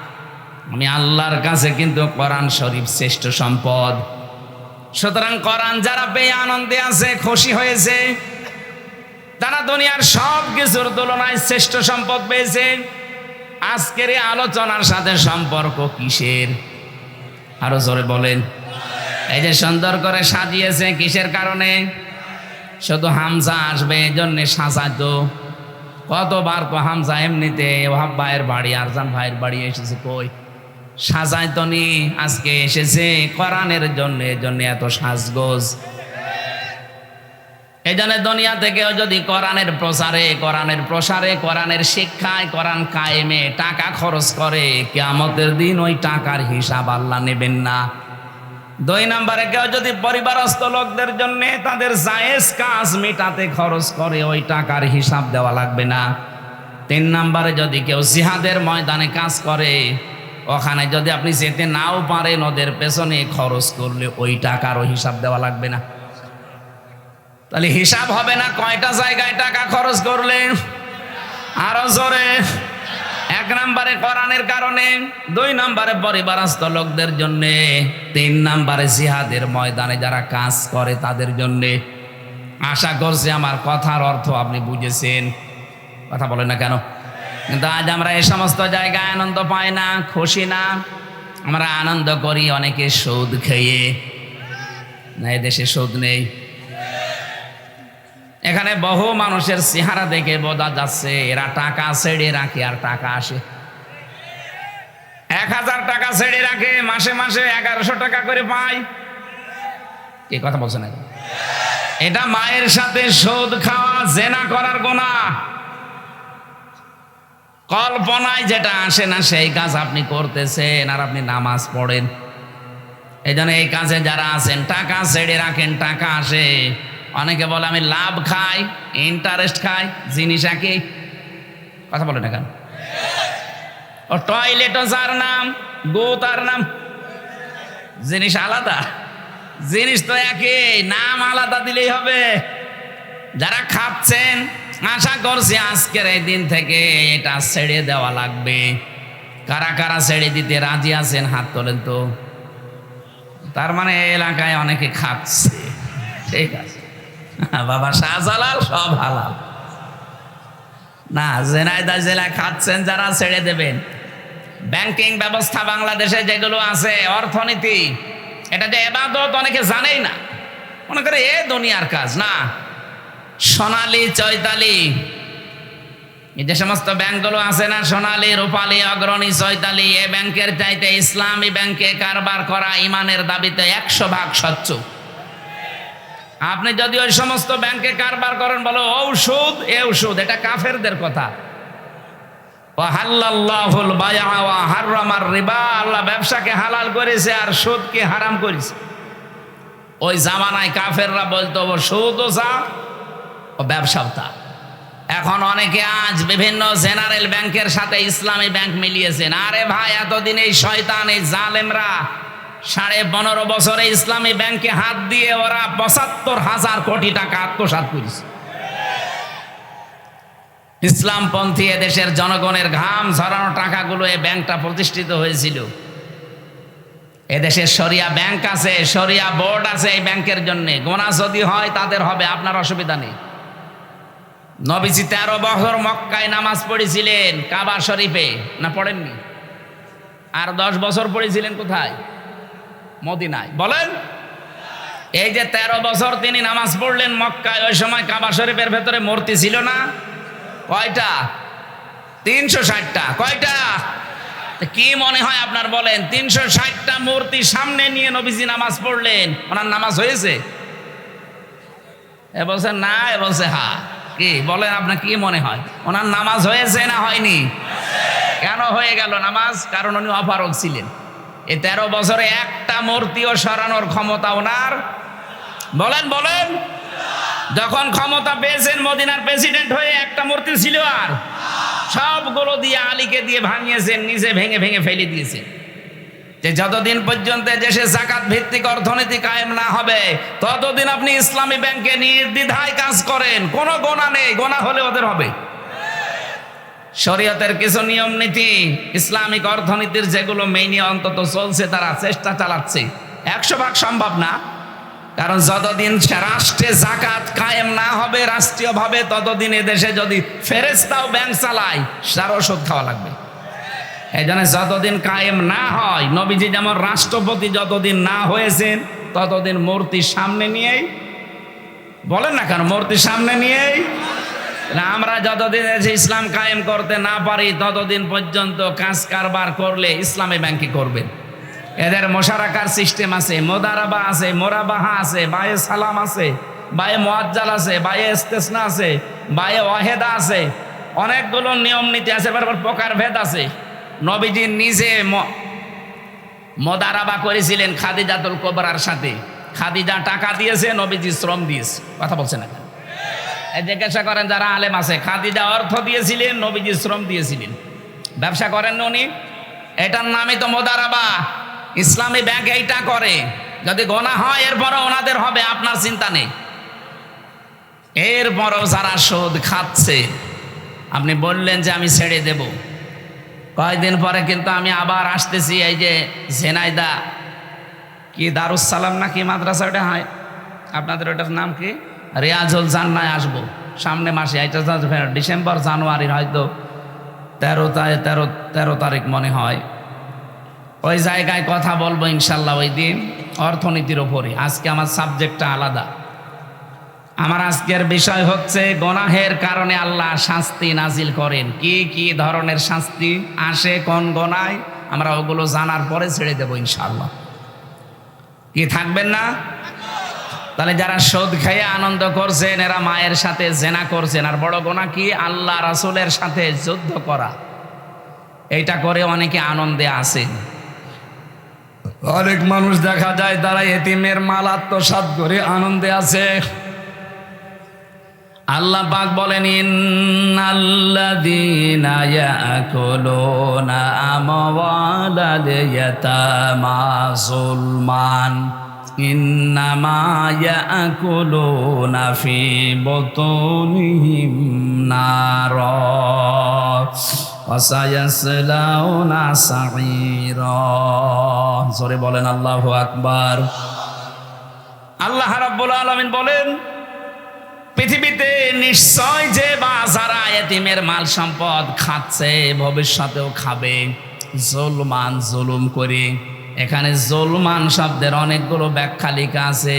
আমি আল্লাহর কাছে কিন্তু কোরআন শরীফ শ্রেষ্ঠ সম্পদ। সুতরাং কোরআন যারা পেয়ে আনন্দে আছে, খুশি হয়েছে, তারা দুনিয়ার সব কিছুর তুলনায় শ্রেষ্ঠ সম্পদ পেয়েছে। আজকের এই আলোচনার সাথে সম্পর্ক কিসের? আরো জোরে বলেন। এই যে সুন্দর করে সাজিয়েছে, কিসের কারণে? শুধু হামজা আসবে এই জন্য সাজাতো। কতবার তো হামজা এমনিতে ওহাব ভাইয়ের বাড়ি, আরজান ভাইয়ের বাড়ি এসেছে, কই সাজাইতো নি? আজকে এসেছে কোরআনের জন্য, এই জন্য এত সাজগোজ। এই জন্য দুনিয়া থেকেও যদি কোরআনের প্রচারে, কোরআনের প্রসারে, কোরআনের শিক্ষায়, কোরআন কায়েমে টাকা খরচ করে, কিয়ামতের দিন ওই টাকার হিসাব আল্লাহ নেবেন না। 2 নম্বরে কেউ যদি পরিবারস্থ লোকদের জন্য তাদের জায়েজ কাজ মেটাতে খরচ করে, ওই টাকার হিসাব দেওয়া লাগবে না। 3 নম্বরে যদি কেউ জিহাদের ময়দানে কাজ করে, ওখানে যদি আপনি যেতে নাও পারেন, ওদের পেছনে খরচ করলে ওই টাকারও হিসাব দেওয়া লাগবে না। তাহলে হিসাব হবে না কয়টা জায়গায় টাকা খরচ করলে? আরো জোরে। 1 নম্বরে কোরআনের কারণে, 2 নম্বরে পরিবারস্থ লোকদের জন্যে, 3 নম্বরে জিহাদের ময়দানে যারা কাজ করে তাদের জন্যে। আশা করছি আমার কথার অর্থ আপনি বুঝেছেন। কথা বলেন না কেন? কিন্তু আজ আমরা এই সমস্ত জায়গায় আনন্দ পাই না, খুশি না। আমরা আনন্দ করি অনেকে সুদ খেয়ে। না, এদেশে সুদ নেই। এখানে বহু মানুষের চেহারা দেখে বোঝা যাচ্ছে এরা টাকা ছেড়ে রাখে আর টাকা আসে। 1000 টাকা ছেড়ে রাখে, মাসে মাসে 1100 টাকা করে পায়। কি কথা বলছেন? এটা মায়ের সাথে সুদ খাওয়া, জেনা করার গুনাহ। কল্পনায় যেটা আসে না সেই কাজ আপনি করতেছেন, আর আপনি নামাজ পড়েন। এই জন্য এই কাজে যারা আছেন, টাকা ছেড়ে রাখেন, টাকা আসে। অনেকে বলে আমি লাভ খাই, ইন্টারেস্ট খাই, জিনিস একই। কথা বলে না কেন? ও টয়লেটও যার নাম, গো তার নাম, জিনিস আলাদা। জিনিস তো একই, নাম আলাদা দিলেই হবে। যারা খাচ্ছেন আশা করছি আজকের এই দিন থেকে এটা ছেড়ে দেওয়া লাগবে। কারা কারা ছেড়ে দিতে রাজি আছেন হাত তোলেন তো। তার মানে এই এলাকায় অনেকে খাচ্ছে, ঠিক আছে। বাবা শাহজালাল সব হালাল না, ঝিনাইদহ জেলায় খাচ্ছেন যারা ছেড়ে দেবেন। ব্যাংকিং ব্যবস্থা বাংলাদেশে যেগুলো আছে, অর্থনীতি, এটা যে ইবাদত অনেকে জানেই না, মনে করে এ দুনিয়ার কাজ না। সোনালী, চৈতালি, এই যে সমস্ত ব্যাংকগুলো আছে না, সোনালী, রূপালী, অগ্রণী, চৈতালি, এ ব্যাংকের চাইতে ইসলামী ব্যাংকে কারবার করা ইমানের দাবিতে 100% স্বচ্ছ। আপনি যদি ওই সমস্ত ব্যাংকে কারবার করেন, বলো ঔষধ এ ঔষধ, এটা কাফেরদের কথা। ওয়াহাল্লাল্লাহুল বাইআ ওয়া হাররামার রিবা, আল্লাহ ব্যবসাকে হালাল করেছে আর সুদকে হারাম করেছে। ওই জামানায় কাফেররা বলতো সুদও যা ও ব্যবসাও তা। এখন অনেকে আজ বিভিন্ন জেনারেল ব্যাংকের সাথে ইসলামী ব্যাংক মিলিয়েছেন। আরে ভাই, এতদিন এই শয়তান, এই জালেমরা 15.5 বছরে ইসলামী ব্যাংকে হাত দিয়ে ওরা 75,000 কোটি টাকা আত্মসাৎ করেছে। ইসলামপন্থী এদেশের জনগণের ঘাম ঝরানো টাকাগুলো এই ব্যাংকটা প্রতিষ্ঠিত হয়েছিল। এদেশের শরিয়া ব্যাংক আছে, শরিয়া বোর্ড আছে এই ব্যাংকের জন্য। গোনা যদি হয় তাদের হবে, আপনার অসুবিধা নেই। নবীজি 13 বছর মক্কায় নামাজ পড়েছিলেন, কাবা শরীফে, না পড়েননি? আর 10 বছর পড়েছিলেন কোথায়? মদিনায়। বলেন, এই যে 13 বছর তিনি নামাজ পড়লেন মক্কায়, ওই সময় কাবা শরীফের ভেতরে মূর্তি ছিল না? কয়টা? 360টা। কয়টা? কি মনে হয় আপনার বলেন? 360টা মূর্তি সামনে নিয়ে নবীজি নামাজ পড়লেন, ওনার নামাজ হয়েছে? এ বলছে না, এ বলছে হা। কি বলেন, আপনার কি মনে হয় ওনার নামাজ হয়েছে না হয়নি? কেন হয়ে গেল নামাজ? কারণ উনি অপারগ ছিলেন। এই 13 বছরে একটা মূর্তিও সরানোর ক্ষমতা ওনার। বলেন বলেন, যখন ক্ষমতা পেয়েছেন মদিনার প্রেসিডেন্ট হয়ে, একটা মূর্তি ছিল আর? সবগুলো দিয়ে আলীকে দিয়ে ভাঙিয়েছেন, নিজে ভেঙে ভেঙে ফেলে দিয়েছেন। যে যতদিন পর্যন্ত দেশে যাকাত ভিত্তিক অর্থনীতি কায়েম না হবে, ততদিন আপনি ইসলামী ব্যাংকে নির্দ্বিধায় কাজ করেন, কোনো গোনা নেই, গোনা হলে ওদের হবে। শরীয়তের কিছু নিয়ম নীতি, ইসলামিক অর্থনীতির যেগুলো মেনে অন্তত চলছে, তারা চেষ্টা চালাচ্ছে। 100% সম্ভব না, কারণ যতদিন রাষ্ট্রে যাকাত কায়েম না হবে রাষ্ট্রীয়ভাবে, ততদিন এদেশে যদি ফেরেশতাও ব্যাংক চালায়, তার ওষুধ খাওয়া লাগবে। এই জন্য যতদিন কায়েম না হয়, নবীজি যেমন রাষ্ট্রপতি যতদিন না হয়েছেন, ততদিন মূর্তির সামনে নিয়েই, বলেন না কেন, মূর্তির সামনে নিয়েই আমরা যতদিন ইসলাম কায়েম করতে না পারি, ততদিন পর্যন্ত কাজ কারবার করলে ইসলামী ব্যাংকে করবেন। এদের মোশারাকার সিস্টেম আছে, মোদারাবা আছে, মোরাবাহা আছে, বায়ে সালাম আছে, বায়ে মুআজ্জাল আছে, বায়ে ইস্তেসনা আছে, বায়ে ওয়াহেদা আছে, অনেকগুলো নিয়ম নীতি আছে, বরাবর প্রকার ভেদ আছে। নবীজি নিজে মোদারাবা করেছিলেন খাদিজাতুল কুবরার সাথে। খাদিজা টাকা দিয়েছে, নবীজি শ্রম দিয়েছে। কথা বলছে না? জিজ্ঞাসা করেন যারা আলেম আছে, খাদিজা অর্থ দিয়েছিলেন, নবীজি শ্রম দিয়েছিলেন। ব্যবসা করেন উনি, এটার নামই তো মোদারাবা। ইসলামী ব্যাংক এইটা করে। যদি গোনা হয় এরপরও ওনাদের হবে, আপনার চিন্তা নেই। এরপরও যারা সুদ খাচ্ছে, আপনি বললেন যে আমি ছেড়ে দেব, কয়েকদিন পরে কিন্তু আমি আবার আসতেছি। এই যে ঝিনাইদহ কি দারুস সালাম না কি মাদ্রাসা, ওটা হয় আপনাদের, ওটার নাম কি, রিয়াজুল জান্নায় আসবো সামনে মাসে। এটা ডিসেম্বর জানুয়ারির হয়তো 13 তারিখ মনে হয়। ওই জায়গায় কথা বলবো ইনশাল্লাহ, ওই দিন অর্থনীতির ওপরে। আজকে আমার সাবজেক্টটা আলাদা। আমার আজকের বিষয় হচ্ছে গোনাহের কারণে আল্লাহ শাস্তি নাজিল করেন। কি কি ধরনের শাস্তি আসে কোন গোনায়, আমরা ওগুলো জানার পরে ছেড়ে দেবো ইনশাল্লাহ। কি থাকবেন না? তাহলে যারা সুদ খেয়ে আনন্দ করছেন, এরা মায়ের সাথে জেনা করছেন। আর বড় গোনা কি? আল্লাহ রাসূলের সাথে যুদ্ধ করা। এইটা করে অনেকে আনন্দে আছেন। অনেক মানুষ দেখা যায় তারা এতিমের মাল আত্মসাৎ করে আনন্দে আছে। আল্লাহ পাক বলেন, ইন্নাল্লাযীনা ইয়াকুলুনা আমওয়ালাল ইয়াতামা যুলমান, ইন্নামা ইয়াকুলুনা ফি বুতুনিহিম নারা ওয়া সায়াসলাউনা সাঈরা। জোরে বলেন আল্লাহু আকবার। আল্লাহ রাব্বুল আলামিন বলেন, পৃথিবীতে নিশ্চয় যে বা যারা এতিমের মাল সম্পদ খাচ্ছে ভবিষ্যতেও খাবে জুলমান, জুলুম করে। এখানে জুলমান শব্দের অনেকগুলো ব্যাখ্যা লেখা আছে,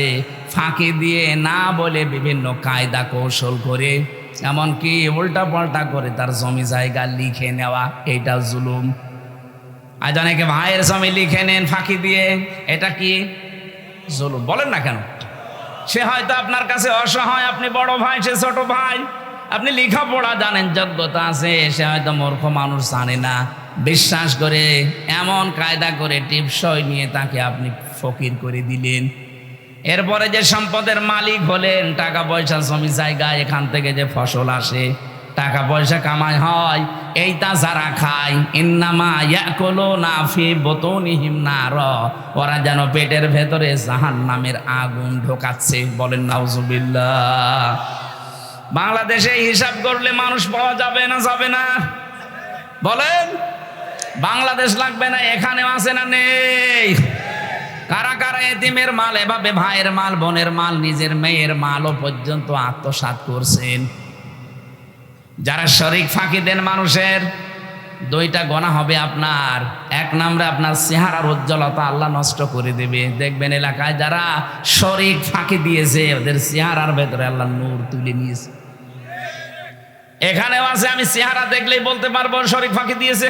ফাঁকি দিয়ে না বলে বিভিন্ন কায়দা কৌশল করে, এমনকি উল্টা পাল্টা করে তার জমি জায়গা লিখে নেওয়া, এইটা জুলুম। আজ অনেকে ভাইয়ের জমি লিখে নেন ফাঁকি দিয়ে, এটা কি জুলুম? বলেন না কেন? সে হয়তো আপনার কাছে অসহায়, আপনি বড় ভাই, সে ছোট ভাই, আপনি লেখাপড়া জানেন, যোগ্যতা আছে, সে হয়তো মূর্খ মানুষ, জানে না, বিশ্বাস করে এমন কায়দা করে টিপসই নিয়ে তাকে আপনি ফকির করে দিলেন। এরপরে যে সম্পদের মালিক হলেন, টাকা পয়সা জমি জায়গা, এখান থেকে যে ফসল আসে, টাকা পয়সা কামাই হয়, এইটা যারা খায়, ইন্নামা ইয়াকুলুনা ফি বুতুনিহিম নারা, ওরা যেন পেটের ভেতরে জাহান্নামের আগুন ঢোকাচ্ছে। বলেন নাউজুবিল্লাহ। বাংলাদেশে হিসাব করলে মানুষ পাওয়া যাবে না, যাবে না? বলেন, বাংলাদেশ লাগবে না? এখানেও আছে না নেই? কারা কারা এতিমের মাল এভাবে ভাইয়ের মাল, বোনের মাল, নিজের মেয়ের মালও পর্যন্ত আত্মসাৎ করছেন? যারা শরীক ফাঁকি দেন মানুষের, দুইটা গোনা হবে আপনার। এক নম্বরে আপনার চেহারার উজ্জ্বলতা আল্লাহ নষ্ট করে দেবে। দেখবেন এলাকায় যারা শরীক ফাঁকি দিয়েছে, ওদের চেহারার ভেতরে আল্লাহ নূর তুলে নিয়েছে। এখানেও আছে, আমি চেহারা দেখলেই বলতে পারবো শরীক ফাঁকি দিয়েছে।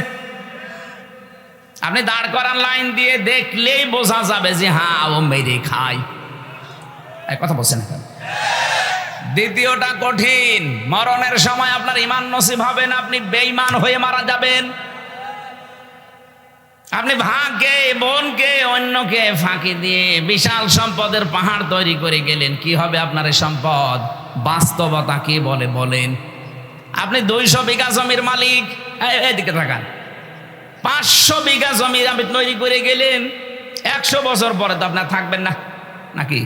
আপনি দাঁড় করান লাইন দিয়ে, দেখলেই বোঝা যাবে যে হ্যাঁ ও মেরে খায়। এক কথা বলছেন এখন। দ্বিতীয়টা কঠিন, মরণের সময় আপনার ঈমান নসিব হবে না, আপনি বেঈমান হয়ে মারা যাবেন। আপনি ভাগ্যে, বোনকে, অন্যকে ফাঁকি দিয়ে বিশাল সম্পদের পাহাড় তৈরি করে গেলেন। কি হবে আপনার এই সম্পদ? বাস্তবতা কি বলে বলেন? আপনি 200 বিঘা জমির মালিক, এদিকে থাকান, 500 বিঘা জমি আপনি তৈরি করে গেলেন, 100 বছর পরে তো আপনার থাকবেন না, নাকি?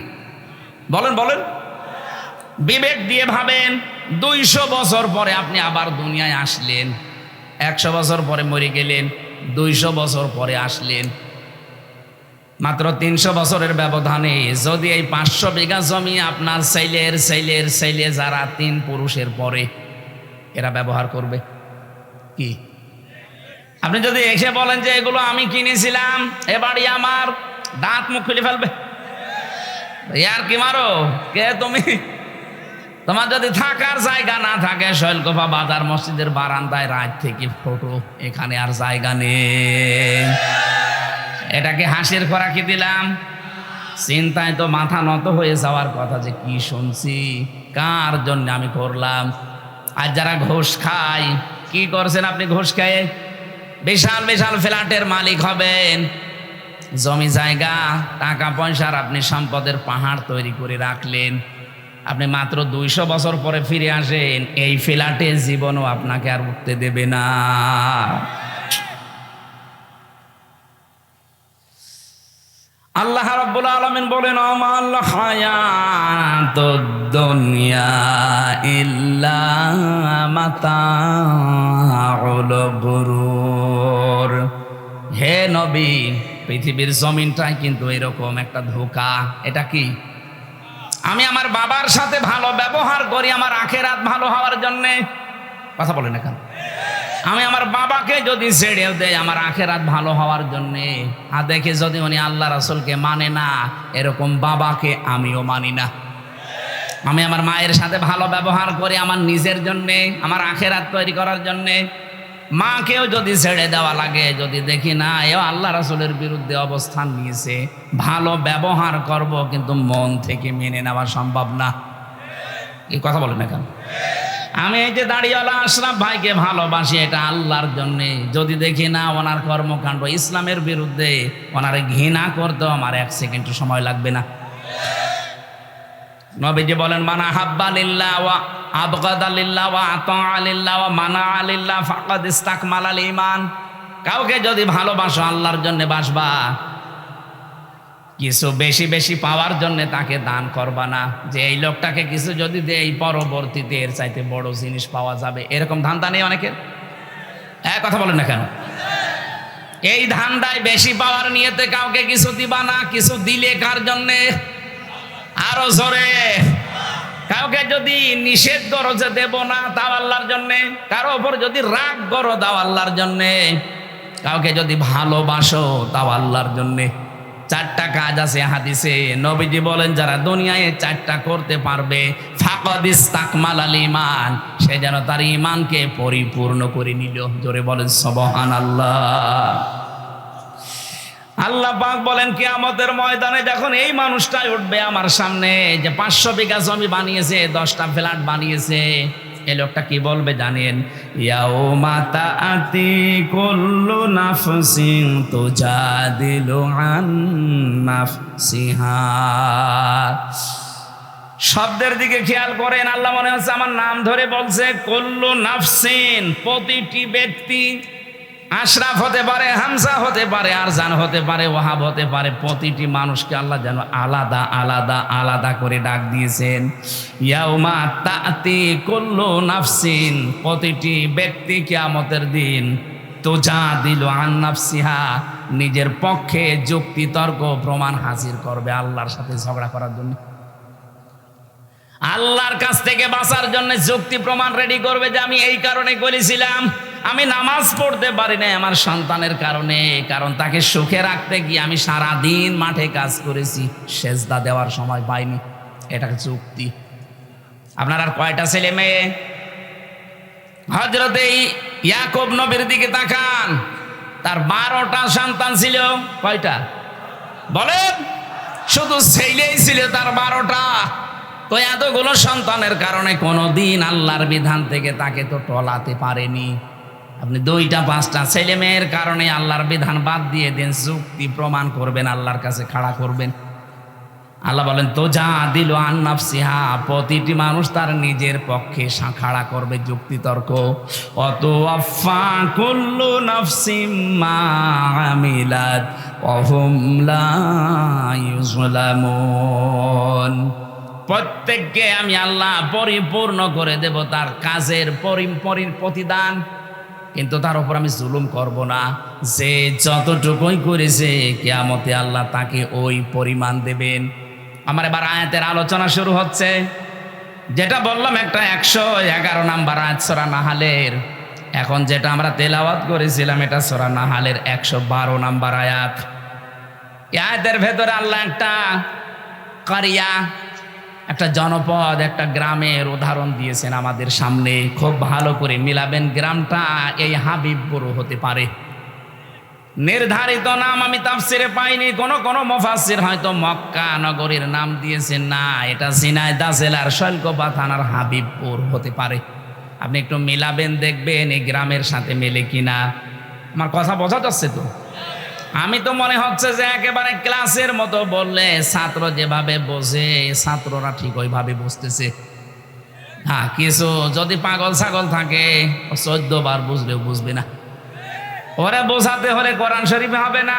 বলেন বলেন, বিবেক দিয়ে ভাবেন। 200 বছর পরে আপনি আবার দুনিয়ায় আসলেন, 100 বছর পরে মরে গেলেন, 200 বছর পরে আসলেন, মাত্র 300 বছরের ব্যবধানে যদি এই 500 বিঘা জমি আপনার ছেলের ছেলের ছেলে, যারা 3 পুরুষের পরে, এরা ব্যবহার করবে কি? আপনি যদি এসে বলেন যে এগুলো আমি কিনেছিলাম, এ বাড়ি আমার, দাঁত মুখ খুলে ফেলবে। ইয়ার কি মারো কে তুমি? তোমার যদি থাকার জায়গা না থাকে, শৈলকুপা বাজার মসজিদের বারান্দায় রাত থেকে ফটো, এখানে আর জায়গা নেই। এটাকে হাসির খোরাকি দিলাম? চিন্তায় তো মাথা নত হয়ে যাওয়ার কথা, যে কি শুনছি, কার জন্য আমি করলাম। আর যারা ঘুষ খায়, কি করছেন আপনি ঘুষ খায়? বিশাল বিশাল ফ্ল্যাটের মালিক হবেন, জমি জায়গা, টাকা পয়সার আপনি সম্পদের পাহাড় তৈরি করে রাখলেন। আপনি মাত্র 200 বছর পরে ফিরে আসেন, এই ফ্ল্যাটের জীবনও আপনাকে আর উঠতে দেবে না। আল্লাহ রাব্বুল আলামিন বলেন, আমাল হায়াতুদ দুনিয়া ইল্লা মাতাউল গুরুর। হে নবী, পৃথিবীর জমিনটাই কিন্তু এরকম একটা ধোঁকা। এটা কি? আমি আমার বাবার সাথে ভালো ব্যবহার করি আমার আখেরাত ভালো হওয়ার জন্যে। কথা বলেন না কেন? আমি আমার বাবাকে যদি ছেড়েও দেয় আমার আখেরাত ভালো হওয়ার জন্যে, আর দেখে যদি উনি আল্লাহ রাসূলকে মানে না, এরকম বাবাকে আমিও মানি না। আমি আমার মায়ের সাথে ভালো ব্যবহার করি আমার নিজের জন্যে, আমার আখেরাত তৈরি করার জন্যে। মাকেও যদি ছেড়ে দেওয়া লাগে, যদি দেখি না এও আল্লাহ রাসূলের বিরুদ্ধে অবস্থান নিয়েছে, ভালো ব্যবহার করব, কিন্তু মন থেকে মেনে নেওয়া সম্ভব না। এই কথা বলেন না কেন? আমি এই যে দাড়িওয়ালা আশরাফ ভাইকে ভালোবাসি, এটা আল্লাহর জন্যে। যদি দেখি না ওনার কর্মকাণ্ড ইসলামের বিরুদ্ধে, ওনার ঘৃণা করতেও আমার 1 সেকেন্ড সময় লাগবে না। নবীজি বলেন, মানা হাব্বা লিল্লাহ ওয়া আবগাদা লিল্লাহ ওয়া আতাআ লিল্লাহ ওয়া মানা লিল্লাহ ফাকাদ ইসতাকমালাল ঈমান। কাউকে যদি ভালোবাসো আল্লাহর জন্য বাসবা, কিছু বেশি বেশি পাওয়ার জন্য তাকে দান করবা না, যে এই লোকটাকে কিছু যদি দেই পরবর্তীতে এর চাইতে বড় জিনিস পাওয়া যাবে, এরকম ধান্দা নেই অনেকের। কথা বলেন না কেন? এই ধান্দায় বেশি পাওয়ার নিয়েতে কাউকে কিছু দিবা না। কিছু দিলে কার জন্যে? আরো জোরে। কাউকে যদি নিষেধ করো যে দেব না, তাও আল্লাহর জন্যে। কারো ওপর যদি রাগ করো, তাও আল্লাহর জন্যে। কাউকে যদি ভালোবাসো, তাও আল্লাহর জন্যে। 4টা কাজ আছে হাদিসে। নবীজি বলেন যারা দুনিয়ায় 4টা করতে পারবে, ফাকাদ ইস্তাকমালাল ঈমান, সে যেন তার ঈমানকে পরিপূর্ণ করে নিল। জোরে বলেন সুবহানাল্লাহ। আল্লাহ পাক বলেন কিয়ামতের ময়দানে যখন এই মানুষটাই উঠবে আমার সামনে, যে 500 বিঘা জমি বানিয়েছে, 10টা ফ্ল্যাট বানিয়েছে, এই লোকটা কি বলবে জানেন? ইয়াউমা তাআতি কুল্লু নাফসিন তুজাদিলু আন নাফসিহা। শব্দের দিকে খেয়াল করেন। আল্লাহ মনে হচ্ছে আমার নাম ধরে বলছে। কুল্লু নাফসিন, প্রতিটি ব্যক্তি। আশরাফ হতে পারে, হামজা হতে পারে, আরজান হতে পারে, ওয়াহাব হতে পারে। প্রতিটি মানুষকে আল্লাহ যেন আলাদা আলাদা আলাদা করে ডাক দিয়েছেন। ইয়াউমা তাআতি কুল্লু নাফসিন, প্রতিটি ব্যক্তি কিয়ামতের দিন তুজাদিলু আন নাফসিহা, নিজের পক্ষে যুক্তি তর্ক প্রমাণ হাজির করবে আল্লাহর সাথে ঝগড়া করার জন্য। আল্লাহর কাছ থেকে বাঁচার জন্য যুক্তি প্রমাণ রেডি করবে, যে আমি এই কারণে করেছিলাম, আমি নামাজ পড়তে পারি না আমার সন্তানের কারণে, কারণ তাকে সুখে রাখতে গিয়ে আমি সারা দিন মাঠে কাজ করেছি, সেজদা দেওয়ার সময় পাইনি। এটা যুক্তি। আপনার আর কয়টা ছেলে মেয়ে? হযরতে ইয়াকুব নবীর দিকে তাকান, তার 12টা সন্তান ছিল। কয়টা বলেন? শুধু ছেলেই ছিল তার 12টা। তো এতগুলো সন্তানের কারণে কোনোদিন আল্লাহর বিধান থেকে তাকে তো টলাতে পারেনি। আপনি 2টা 5টা ছেলে মেয়ের কারণে আল্লাহর বিধান বাদ দিয়ে দেন, যুক্তি প্রমাণ করবেন, আল্লাহর কাছে খাড়া করবেন। আল্লাহ বলেন তুজাদিলু আন নাফসিহা, প্রতিটি মানুষ তার নিজের পক্ষে খাড়া করবে যুক্তি তর্ক। ওয়াতুওয়াফা কুল্লু নাফসিম মা আমিলাত ওয়া হুম লা ইউযলামুন। প্রত্যেককে আমি আল্লাহ পরিপূর্ণ করে দেব তার কাজের প্রতিদান, কিন্তু তার উপর আমি জুলুম করব না। যে যতটুকুই করেছে কিয়ামতে আল্লাহ তাকে ওই পরিমাণ দেবেন। আমার এবার আয়াতের আলোচনা শুরু হচ্ছে। যেটা বললাম একটা 111 নাম্বার আয়াত সূরা নাহালের। এখন যেটা আমরা তেলাওয়াত করেছিলাম এটা সূরা নাহালের 112 নাম্বার আয়াত। এই আয়াতের ভেতরে আল্লাহ একটা কারিয়া, একটা জনপদ, একটা গ্রামের উদাহরণ দিয়েছেন আমাদের সামনে। খুব ভালো করে মিলাবেন। গ্রামটা এই হাবিবপুর হতে পারে। নির্ধারিত নাম আমি তাফসিরে পাইনি। কোন মুফাসসির হয়তো মক্কা নগরীর নাম দিয়েছেন, না, এটা ঝিনাইদহ জেলার শৈলকুপা থানার হাবিবপুর হতে পারে। আপনি একটু মিলাবেন, দেখবেন এই গ্রামের সাথে মেলে কিনা। আমার কথা বোঝা যাচ্ছে তো? আমি তো মনে হচ্ছে যে একেবারে ক্লাসের মতো বললে ছাত্র যেভাবে বোঝে ছাত্ররা ঠিক ওইভাবে বুঝতেছে। হ্যাঁ, কিছু যদি পাগল ছাগল থাকে 14 বার বুঝলেও বুঝবে না। ওরা বোঝাতে হলে কোরআন শরীফে হবে না,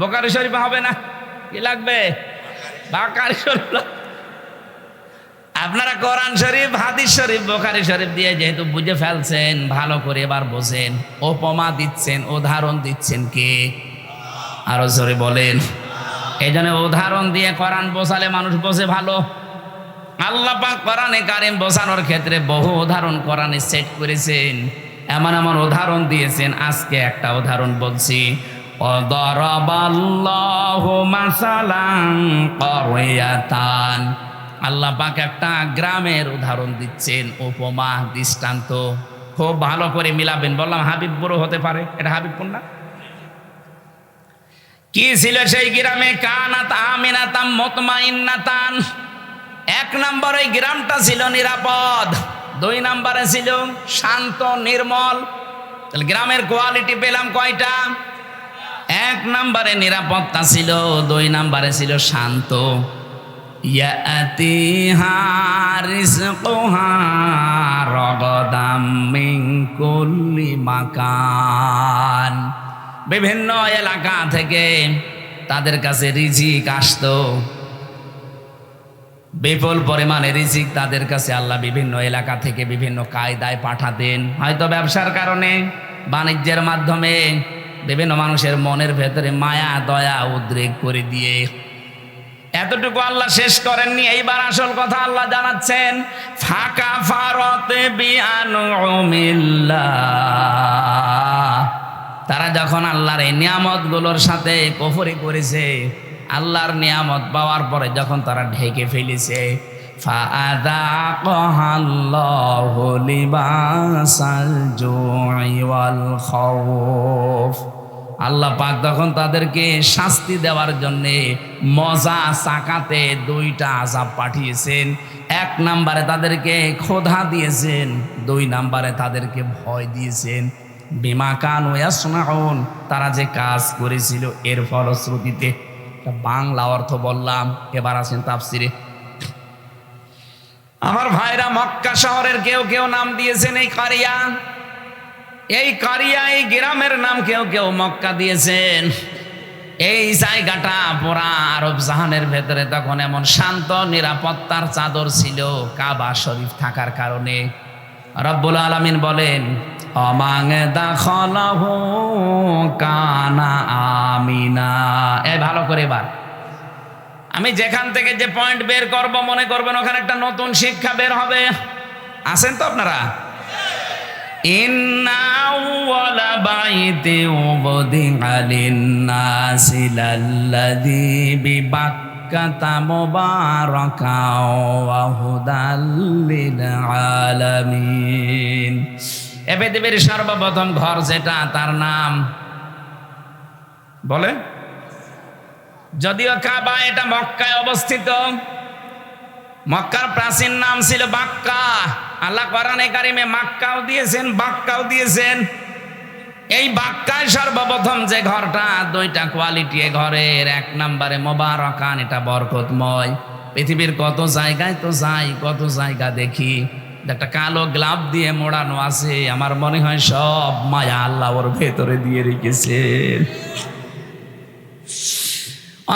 বুখারী শরীফে হবে না, কি লাগবে? বুখারী শরীফ। আপনারা কোরআন শরীফ, হাদিস শরীফ, বুখারী শরীফ দিয়ে যেহেতু বুঝে ফেলছেন, ভালো করে এবার বোঝেন। উপমা দিচ্ছেন, উদাহরণ দিচ্ছেন কে? আরো জোরে বলেন। এই জন্য উদাহরণ দিয়ে কোরআন বোঝালে মানুষ বোঝে ভালো। আল্লাহ পাক কোরআনে কারীম বোঝানোর ক্ষেত্রে বহু উদাহরণ কোরআনে সেট করেছেন, এমন এমন উদাহরণ দিয়েছেন। আজকে একটা উদাহরণ বলছি। ওয়াদারাবাল্লাহু মাসালান ক্বরিয়াতান, আল্লাহ পাক একটা গ্রামের উদাহরণ দিচ্ছেন, উপমা, দৃষ্টান্ত। খুব ভালো করে মিলাবেন। বললাম হাবিবপুর হতে পারে, এটা হাবিবপুর না? কি ছিল সেই গ্রামে? কানাত আমিনাতাম মুতমাইন্নাতান। 1 নম্বরে গ্রামটা ছিল নিরাপদ, 2 নম্বরে ছিল শান্ত নির্মল। তাহলে গ্রামের কোয়ালিটি পেলাম কয়টা? 1 নম্বরে নিরাপত্তা ছিল, 2 নম্বরে ছিল শান্ত। ইয়াতিহা রিজকুহা রাগাদাম মিন কুল্লি মাকান, বিভিন্ন এলাকা থেকে তাদের কাছে রিজিক আসতো, বিপুল পরিমাণে রিজিক তাদের কাছে আল্লাহ বিভিন্ন এলাকা থেকে বিভিন্ন কায়দায় পাঠাতেন। হয়তো ব্যবসার কারণে, বাণিজ্যের মাধ্যমে বিভিন্ন মানুষের মনের ভেতরে মায়া দয়া উদ্রেক করে দিয়ে। এতটুকু আল্লাহ শেষ করেননি, এইবার আসল কথা আল্লাহ জানাচ্ছেন, ফাঁকা ফারতে বিআনুমিল্লাহ। তারা যখন আল্লাহর এই নিয়ামতগুলোর সাথে কুফরি করেছে, আল্লাহর নিয়ামত পাওয়ার পরে যখন তারা ঢেকে ফেলেছে, ফাআযাকাহাল্লাহু লিবাসাল জুই ওয়াল খাউফ। আল্লাহ পাক তখন তাদেরকে শাস্তি দেওয়ার জন্যে মজা চাকাতে দুইটা আযাব পাঠিয়েছেন। এক নম্বরে তাদেরকে ক্ষুধা দিয়েছেন, দুই নম্বরে তাদেরকে ভয় দিয়েছেন। বিমা কানু ইয়াসনাউন, তারা যে কাজ করেছিল এর ফলশ্রুতিতে। বাংলা অর্থ বললাম, এবার আছেন তাফসিরে। আমার ভাইরা, মক্কা শহরের কেউ কেউ নাম দিয়েছেন এই কারিয়া, এই কারিয়া, এই গ্রামের নাম কেউ কেউ মক্কা দিয়েছেন। এই জায়গাটা পুরা আরব জাহানের ভেতরে তখন এমন শান্ত নিরাপত্তার চাদর ছিল কাবা শরীফ থাকার কারণে। রব্বুল আলামিন বলেন, অমাং দাখলাহু কানা আমিনা। এই ভালো করে এবার আমি যেখান থেকে যে পয়েন্ট বের করব, মনে করবেন ওখানে একটা নতুন শিক্ষা বের হবে। আছেন তো আপনারা? ইন্না আউওয়ালা বাইতি উবদিআ লিন-নাসি লাল্লাযী বিবাক্কাতা মুবারাকাও ওয়া হুদাল লিল আলামিন। এ পৃথিবীর সর্বপ্রথম ঘর যেটা, তার নাম বলে, যদিও কাবা, এটা মক্কায় অবস্থিত। মক্কার প্রাচীন নাম ছিল বাক্কা। আল্লাহ কোরআনে কারিমে মাক্কাও দিয়েছেন, বাক্কাও দিয়েছেন। এই বাক্কায় সর্বপ্রথম যে ঘরটা, দুইটা কোয়ালিটি এ ঘরের। এক নম্বরে মোবারকান, এটা বরকতময়। পৃথিবীর কত জায়গায় তো যাই, কত জায়গা দেখি, একটা কালো গ্লাভ দিয়ে মোড়ানো আছে। আমার মনে হয় সব মায়া আল্লাহ ওর ভেতরে দিয়ে রেখেছে।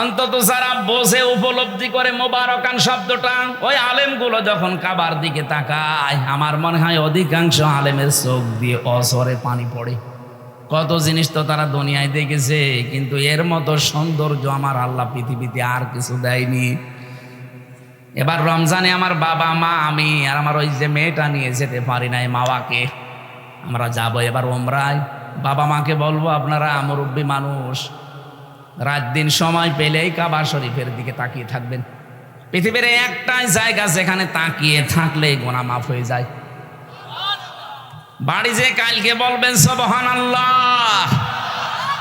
অন্তত যারা বোঝে, উপলব্ধি করে মোবারকান শব্দটা, ওই আলেমগুলো যখন কাবার দিকে তাকায়, আমার মনে হয় অধিকাংশ আলেমের চোখ দিয়ে অঝরে পানি পড়ে। কত জিনিস তো তারা দুনিয়ায় দেখেছে, কিন্তু এর মতো সৌন্দর্য আমার আল্লাহ পৃথিবীতে আর কিছু দেয়নি। এবার রমজানে আমার বাবা মা, আমি আর আমার ওই যে মেয়েটা নিয়ে যেতে পারি নাই মাওয়াকে, আমরা যাব এবার ওমরায়। বাবা মাকে বলবো, আপনারা মুরব্বী মানুষ, রাত দিন সময় পেলেই কাবা শরীফের দিকে তাকিয়ে থাকবেন। পৃথিবীর একটাই জায়গা যেখানে তাকিয়ে থাকলে গুনাহ মাফ হয়ে যায়। বাড়ি যে কালকে বলবেন সুবহানাল্লাহ।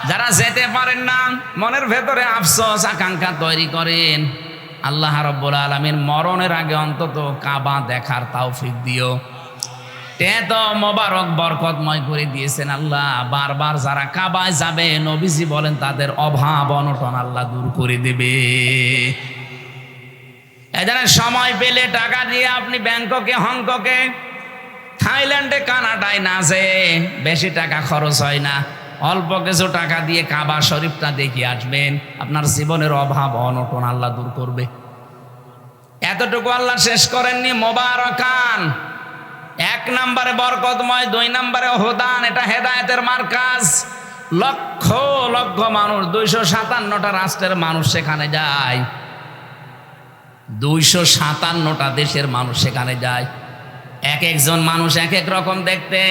যারা যেতে পারেন না, মনের ভেতরে আফসোস আকাঙ্ক্ষা তৈরি করেন, আল্লাহ রাব্বুল আলামিন মরণের আগে অন্তত কাবা দেখার তৌফিক দিও। এত মোবারক বরকতময় করে দিয়েছেন আল্লাহ। বারবার যারা কাবায় যাবে, নবীজি বলেন তাদের অভাব অনটন আল্লাহ দূর করে দেবে। এখানে সময় পেলে টাকা দিয়ে আপনি ব্যাংককে, হংকংয়ে, থাইল্যান্ডে, কানাডায় না যেয়ে, বেশি টাকা খরচ হয় না, অল্প কিছু টাকা দিয়ে কাবা শরীফটা দেখে আসবেন, আপনার জীবনের অভাব অনটন আল্লাহ দূর করবে। এতটুকু আল্লাহ শেষ করেননি। মোবারকান, এক নম্বরে বরকতময়, দুই নম্বরে হুদান, এটা হেদায়েতের মার্কাজ। লক্ষ লক্ষ মানুষ, 257টা রাষ্ট্রের মানুষ সেখানে যায়, 257টা দেশের মানুষ সেখানে যায়। এক একজন মানুষ এক এক রকম দেখতে।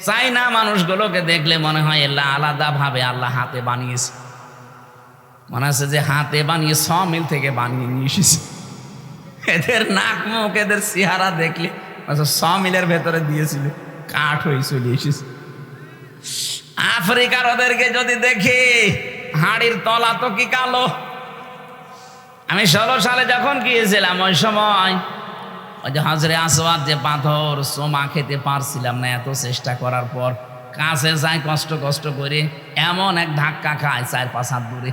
চাইনা মানুষগুলোকে দেখলে মনে হয় এলা আলাদা ভাবে আল্লাহ হাতে বানিয়েছে, মনে হচ্ছে যে হাতে বানিয়ে 100 মিল থেকে বানিয়ে নিয়ে এসেছে। এদের নাক মুখ, এদের চেহারা দেখলে 100 মিলের ভেতরে দিয়েছিল, কাঠ হয়ে চলে এসেছে। আফ্রিকার ওদেরকে যদি দেখি, হাড়ির তলা তো কি কালো। আমি 16 সালে যখন গিয়েছিলাম, ওই সময় ওই যে হাজরে আসওয়াদ যে পাথর, সোমা খেতে পারছিলাম না, এত চেষ্টা করার পর কাছে যাই কষ্ট কষ্ট করে, এমন এক ধাক্কা খায় 4-5 হাত দূরে।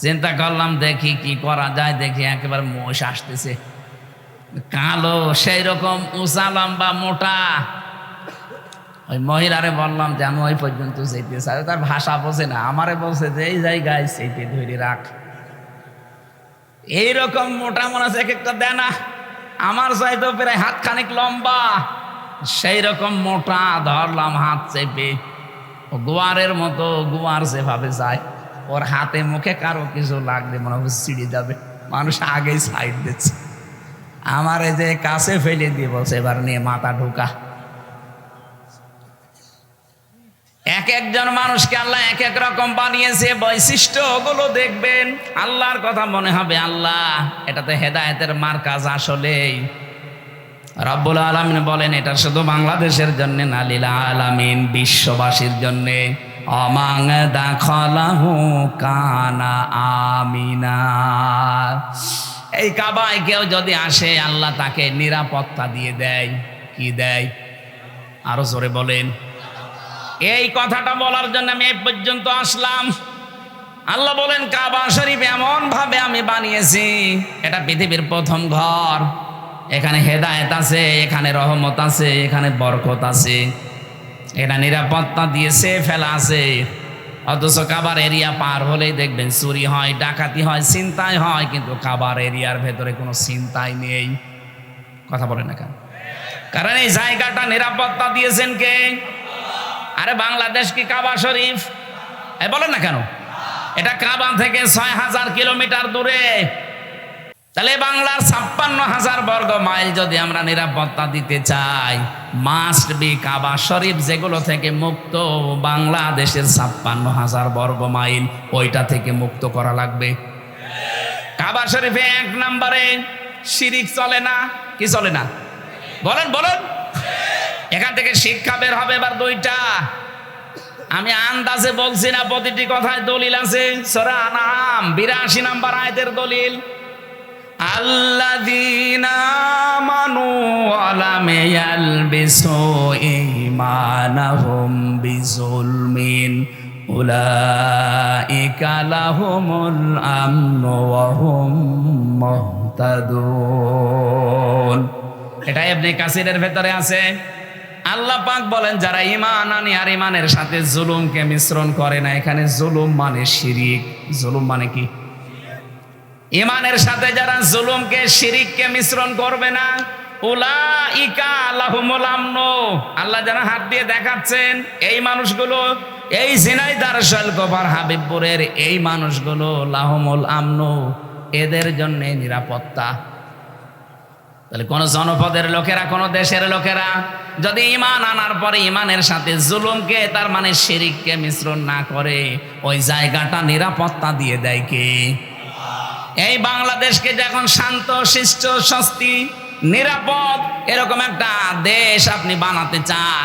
চিন্তা করলাম দেখি কি করা যায়, দেখি একেবারে মোষ আসতেছে, কালো, সেই রকম উঁচা লম্বা মোটা। ওই মহিলারে বললাম যে আমি ওই পর্যন্ত যেতে চাই, তার ভাষা বোঝে না, আমারে বলছে যে এই জায়গায় সেইতে ধরে রাখ। এইরকম মোটা মনে আছে, এক একটা দেয় না, আমার চাইতো প্রায় হাত খানিক লম্বা, সেই রকম মোটা ধরলাম হাত চেপে, ও গোয়ারের মতো, গোয়ার যেভাবে যায়, ওর হাতে মুখে কারো কিছু লাগলে মনে হয় ছিঁড়ে যাবে, মানুষ আগেই সাইড দিচ্ছে। আমার এই যে কাছে ফেলে দিয়ে বলছে এবার নিয়ে মাথা ঢোকা। এক একজন মানুষকে আল্লাহ এক এক রকম বানিয়েছে, বৈশিষ্ট্য ওগুলো দেখবেন, আল্লাহর কথা মনে হবে আল্লাহ এটাতে হেদায়েতের মার্কাজ। আসলেই রব্বুল আলামিন বলেন এটা শুধু বাংলাদেশের জন্য না, লিল আলামিন, বিশ্ববাসীর জন্য। অমাং দাখালাহু কানা আমিনা। এই কাবায় কেউ যদি আসে আল্লাহ তাকে নিরাপত্তা দিয়ে দেয়। কি দেয়? আরো জোরে বলেন। এই কথাটা বলার জন্য আমি এই পর্যন্ত আসলাম। আল্লাহ বলেন কাবা শরীফ এমন ভাবে আমি বানিয়েছি, এটা পৃথিবীর প্রথম ঘর। এখানে হেদায়েত আছে, এখানে রহমত আছে, এখানে বরকত আছে, এটা নিরাপত্তা দিয়েছে ফেলা আছে। অথচ কাবার এরিয়া পার হলেই দেখবেন চুরি হয়, ডাকাতি হয়, ছিনতাই হয়, কিন্তু কাবার এরিয়ার ভেতরে কোনো ছিনতাই নেই। কথা বলেন না কেন? কারণ এই জায়গাটা নিরাপত্তা দিয়েছেন কে? আরে বাংলাদেশ কি কাবা শরীফ? বলেন না কেন? এটা কাবা থেকে ৬,০০০ কিলোমিটার দূরে। তাহলে বাংলার ৫৬,০০০ বর্গ মাইল যদি আমরা নিরাপত্তা দিতে চাই, মাস্ট বি কাবা শরীফ যেগুলো থেকে মুক্ত, বাংলাদেশের ৫৬,০০০ বর্গ মাইল ওইটা থেকে মুক্ত করা লাগবে। কাবা শরীফে ১ নম্বরে শিরিক চলে না। কি চলে না? বলেন বলেন। এখান থেকে শিক্ষা বের হবে এবার ২টা। আমি আন্দাজে বলছি না, প্রতিটি কথায় দলিল আছে। সূরা আনআম ৮২ নম্বর আয়াতের দলিল, আল্লাযীনা আমানু ওয়া লাম ইয়ালবিসু ঈমানাহুম বিযুলমিন উলাইকা লাহুমুল আমনু ওয়া হুম মুহতাদুন। এটা ইবনে কাসিরের ভেতরে আছে। আল্লাহ পাক বলেন যারা ঈমান আনে আর ঈমানের সাথে জুলুমকে মিশ্রণ করে না। এখানে জুলুম মানে শিরিক। জুলুম মানে কি? ঈমানের সাথে যারা জুলুমকে শিরিককে মিশ্রণ করবে না, উলাইকা লাহুমুল আমনু। আল্লাহ যারা হাত দিয়ে দেখাচ্ছেন এই মানুষগুলো, এই ঝিনাইদহ শৈলকুপার হাবিবপুরের এই মানুষগুলো, লাহুমুল আমনু, এদের জন্য নিরাপত্তা। তাহলে কোন জনপদের লোকেরা, কোন দেশের লোকেরা যদি ঈমান আনার পরে ঈমানের সাথে জুলুমকে, তার মানে শিরিককে মিশ্রণ না করে, ওই জায়গাটা নিরাপত্তা দিয়ে দেয় কে? এই বাংলাদেশকে যখন শান্ত, শিষ্ট, স্বস্তি, নিরাপদ এরকম একটা দেশ আপনি বানাতে চান,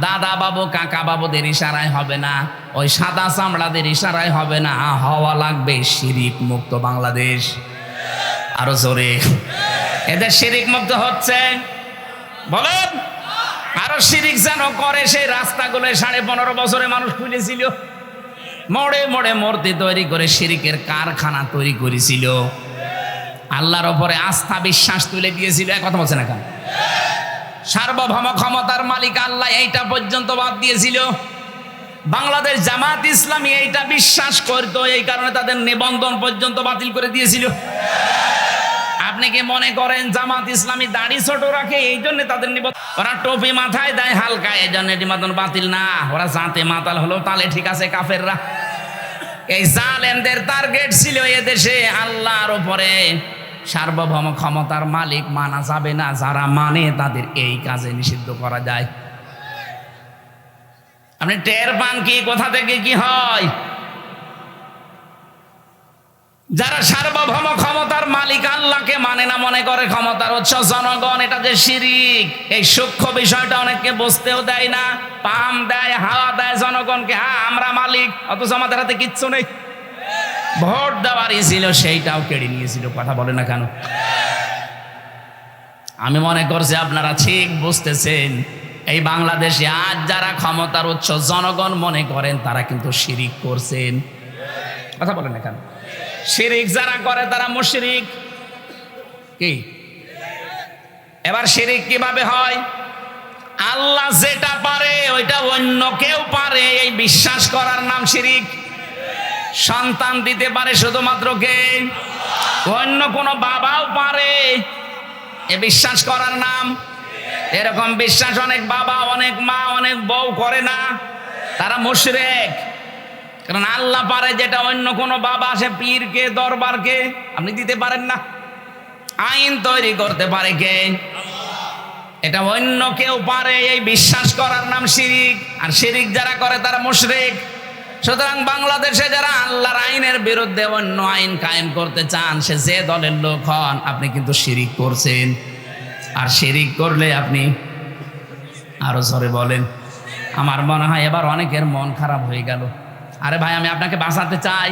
দাদা বাবু কাকা বাবুদের ইশারায় হবে না, ওই সাদা চামড়াদের ইশারায় হবে না, হওয়া লাগবে শিরিক মুক্ত বাংলাদেশ। আরো জোরে। এদের শিরিক মুক্ত হচ্ছে? বলেন। আরো শিরিক যেন করে সেই রাস্তাগুলো 15.5 বছরে মানুষ খুলেছিল, মোড়ে মোড়ে মূর্তি তৈরি করে শিরিকের কারখানা তৈরি করেছিল, আল্লাহর ওপরে আস্থা বিশ্বাস তুলে দিয়েছিল। এক কথা বলছে না কেন? সার্বভৌম ক্ষমতার মালিক আল্লাহ, এইটা পর্যন্ত বাদ দিয়েছিল। বাংলাদেশ জামাত ইসলামী এইটা বিশ্বাস করত, এই কারণে তাদের নিবন্ধন পর্যন্ত বাতিল করে দিয়েছিল। আপনি কি মনে করেন জামাত ইসলামী দাড়ি ছোট রাখে এই জন্য তাদের নিবন্ধন? ওরা টুপি মাথায় দেয় হালকা, এই জন্য নিবন্ধন বাতিল না। ওরা জাতে মাতাল হলো তালে ঠিক আছে কাফেররা। এই জালেমদের টার্গেট ছিল এদেশে আল্লাহর উপরে সার্বভৌম ক্ষমতার মালিক মানা যাবে না, যারা মানে তাদের এই কাজে নিষিদ্ধ করা যায়। আপনি টের পান কি কোথা থেকে কি হয়? যারা সার্বভৌম ক্ষমতার মালিক আল্লাহকে মানে না, মনে করে ক্ষমতার উৎস জনগণ, এটা যে শিরিক, এই সূক্ষ্ম বিষয়টা অনেককে বুঝতেও দেয় না। পাম দেয়, হাওয়া দেয় জনগণকে, হ্যাঁ আমরা মালিক, অথচ আমাদের হাতে কিচ্ছু নেই। ভোট দেওয়ারই ছিল, সেইটাও কেড়ে নিয়েছিল। কথা বলে না কেন? আমি মনে করছি আপনারা ঠিক বুঝতেছেন। এই বাংলাদেশে আজ যারা ক্ষমতার উৎস জনগণ মনে করেন, তারা কিন্তু শিরিক করছেন। কথা বলে না কেন? শিরিক যারা করে তারা মুশরিক। কি? এবার শিরিক কিভাবে হয়? আল্লাহ যেটা পারে ওইটা অন্য কেউ পারে, এই বিশ্বাস করার নাম শিরিক। সন্তান দিতে পারে শুধুমাত্র কে? অন্য কোনো বাবাও পারে, এ বিশ্বাস করার নাম। এরকম বিশ্বাস অনেক বাবা, অনেক মা, অনেক বউ করে না, তারা মুশরিক। কারণ আল্লাহ পারে যেটা অন্য কোনো বাবা, সে পীরকে, দরবারকে আপনি দিতে পারেন না। আইন তৈরি করতে পারে কে? এটা অন্য কেউ পারে, এই বিশ্বাস করার নাম শিরিক। আর শিরিক যারা করে তারা মুশরিক। সুতরাং বাংলাদেশে যারা আল্লাহর আইনের বিরুদ্ধে অন্য আইন কায়েম করতে চান, সে যে দলের লোক হন, আপনি কিন্তু শিরিক করছেন। আর শিরিক করলে আপনি আরো জোরে বলেন। আমার মনে হয় এবার অনেকের মন খারাপ হয়ে গেল। আরে ভাই, আমি আপনাকে বাঁচাতে চাই।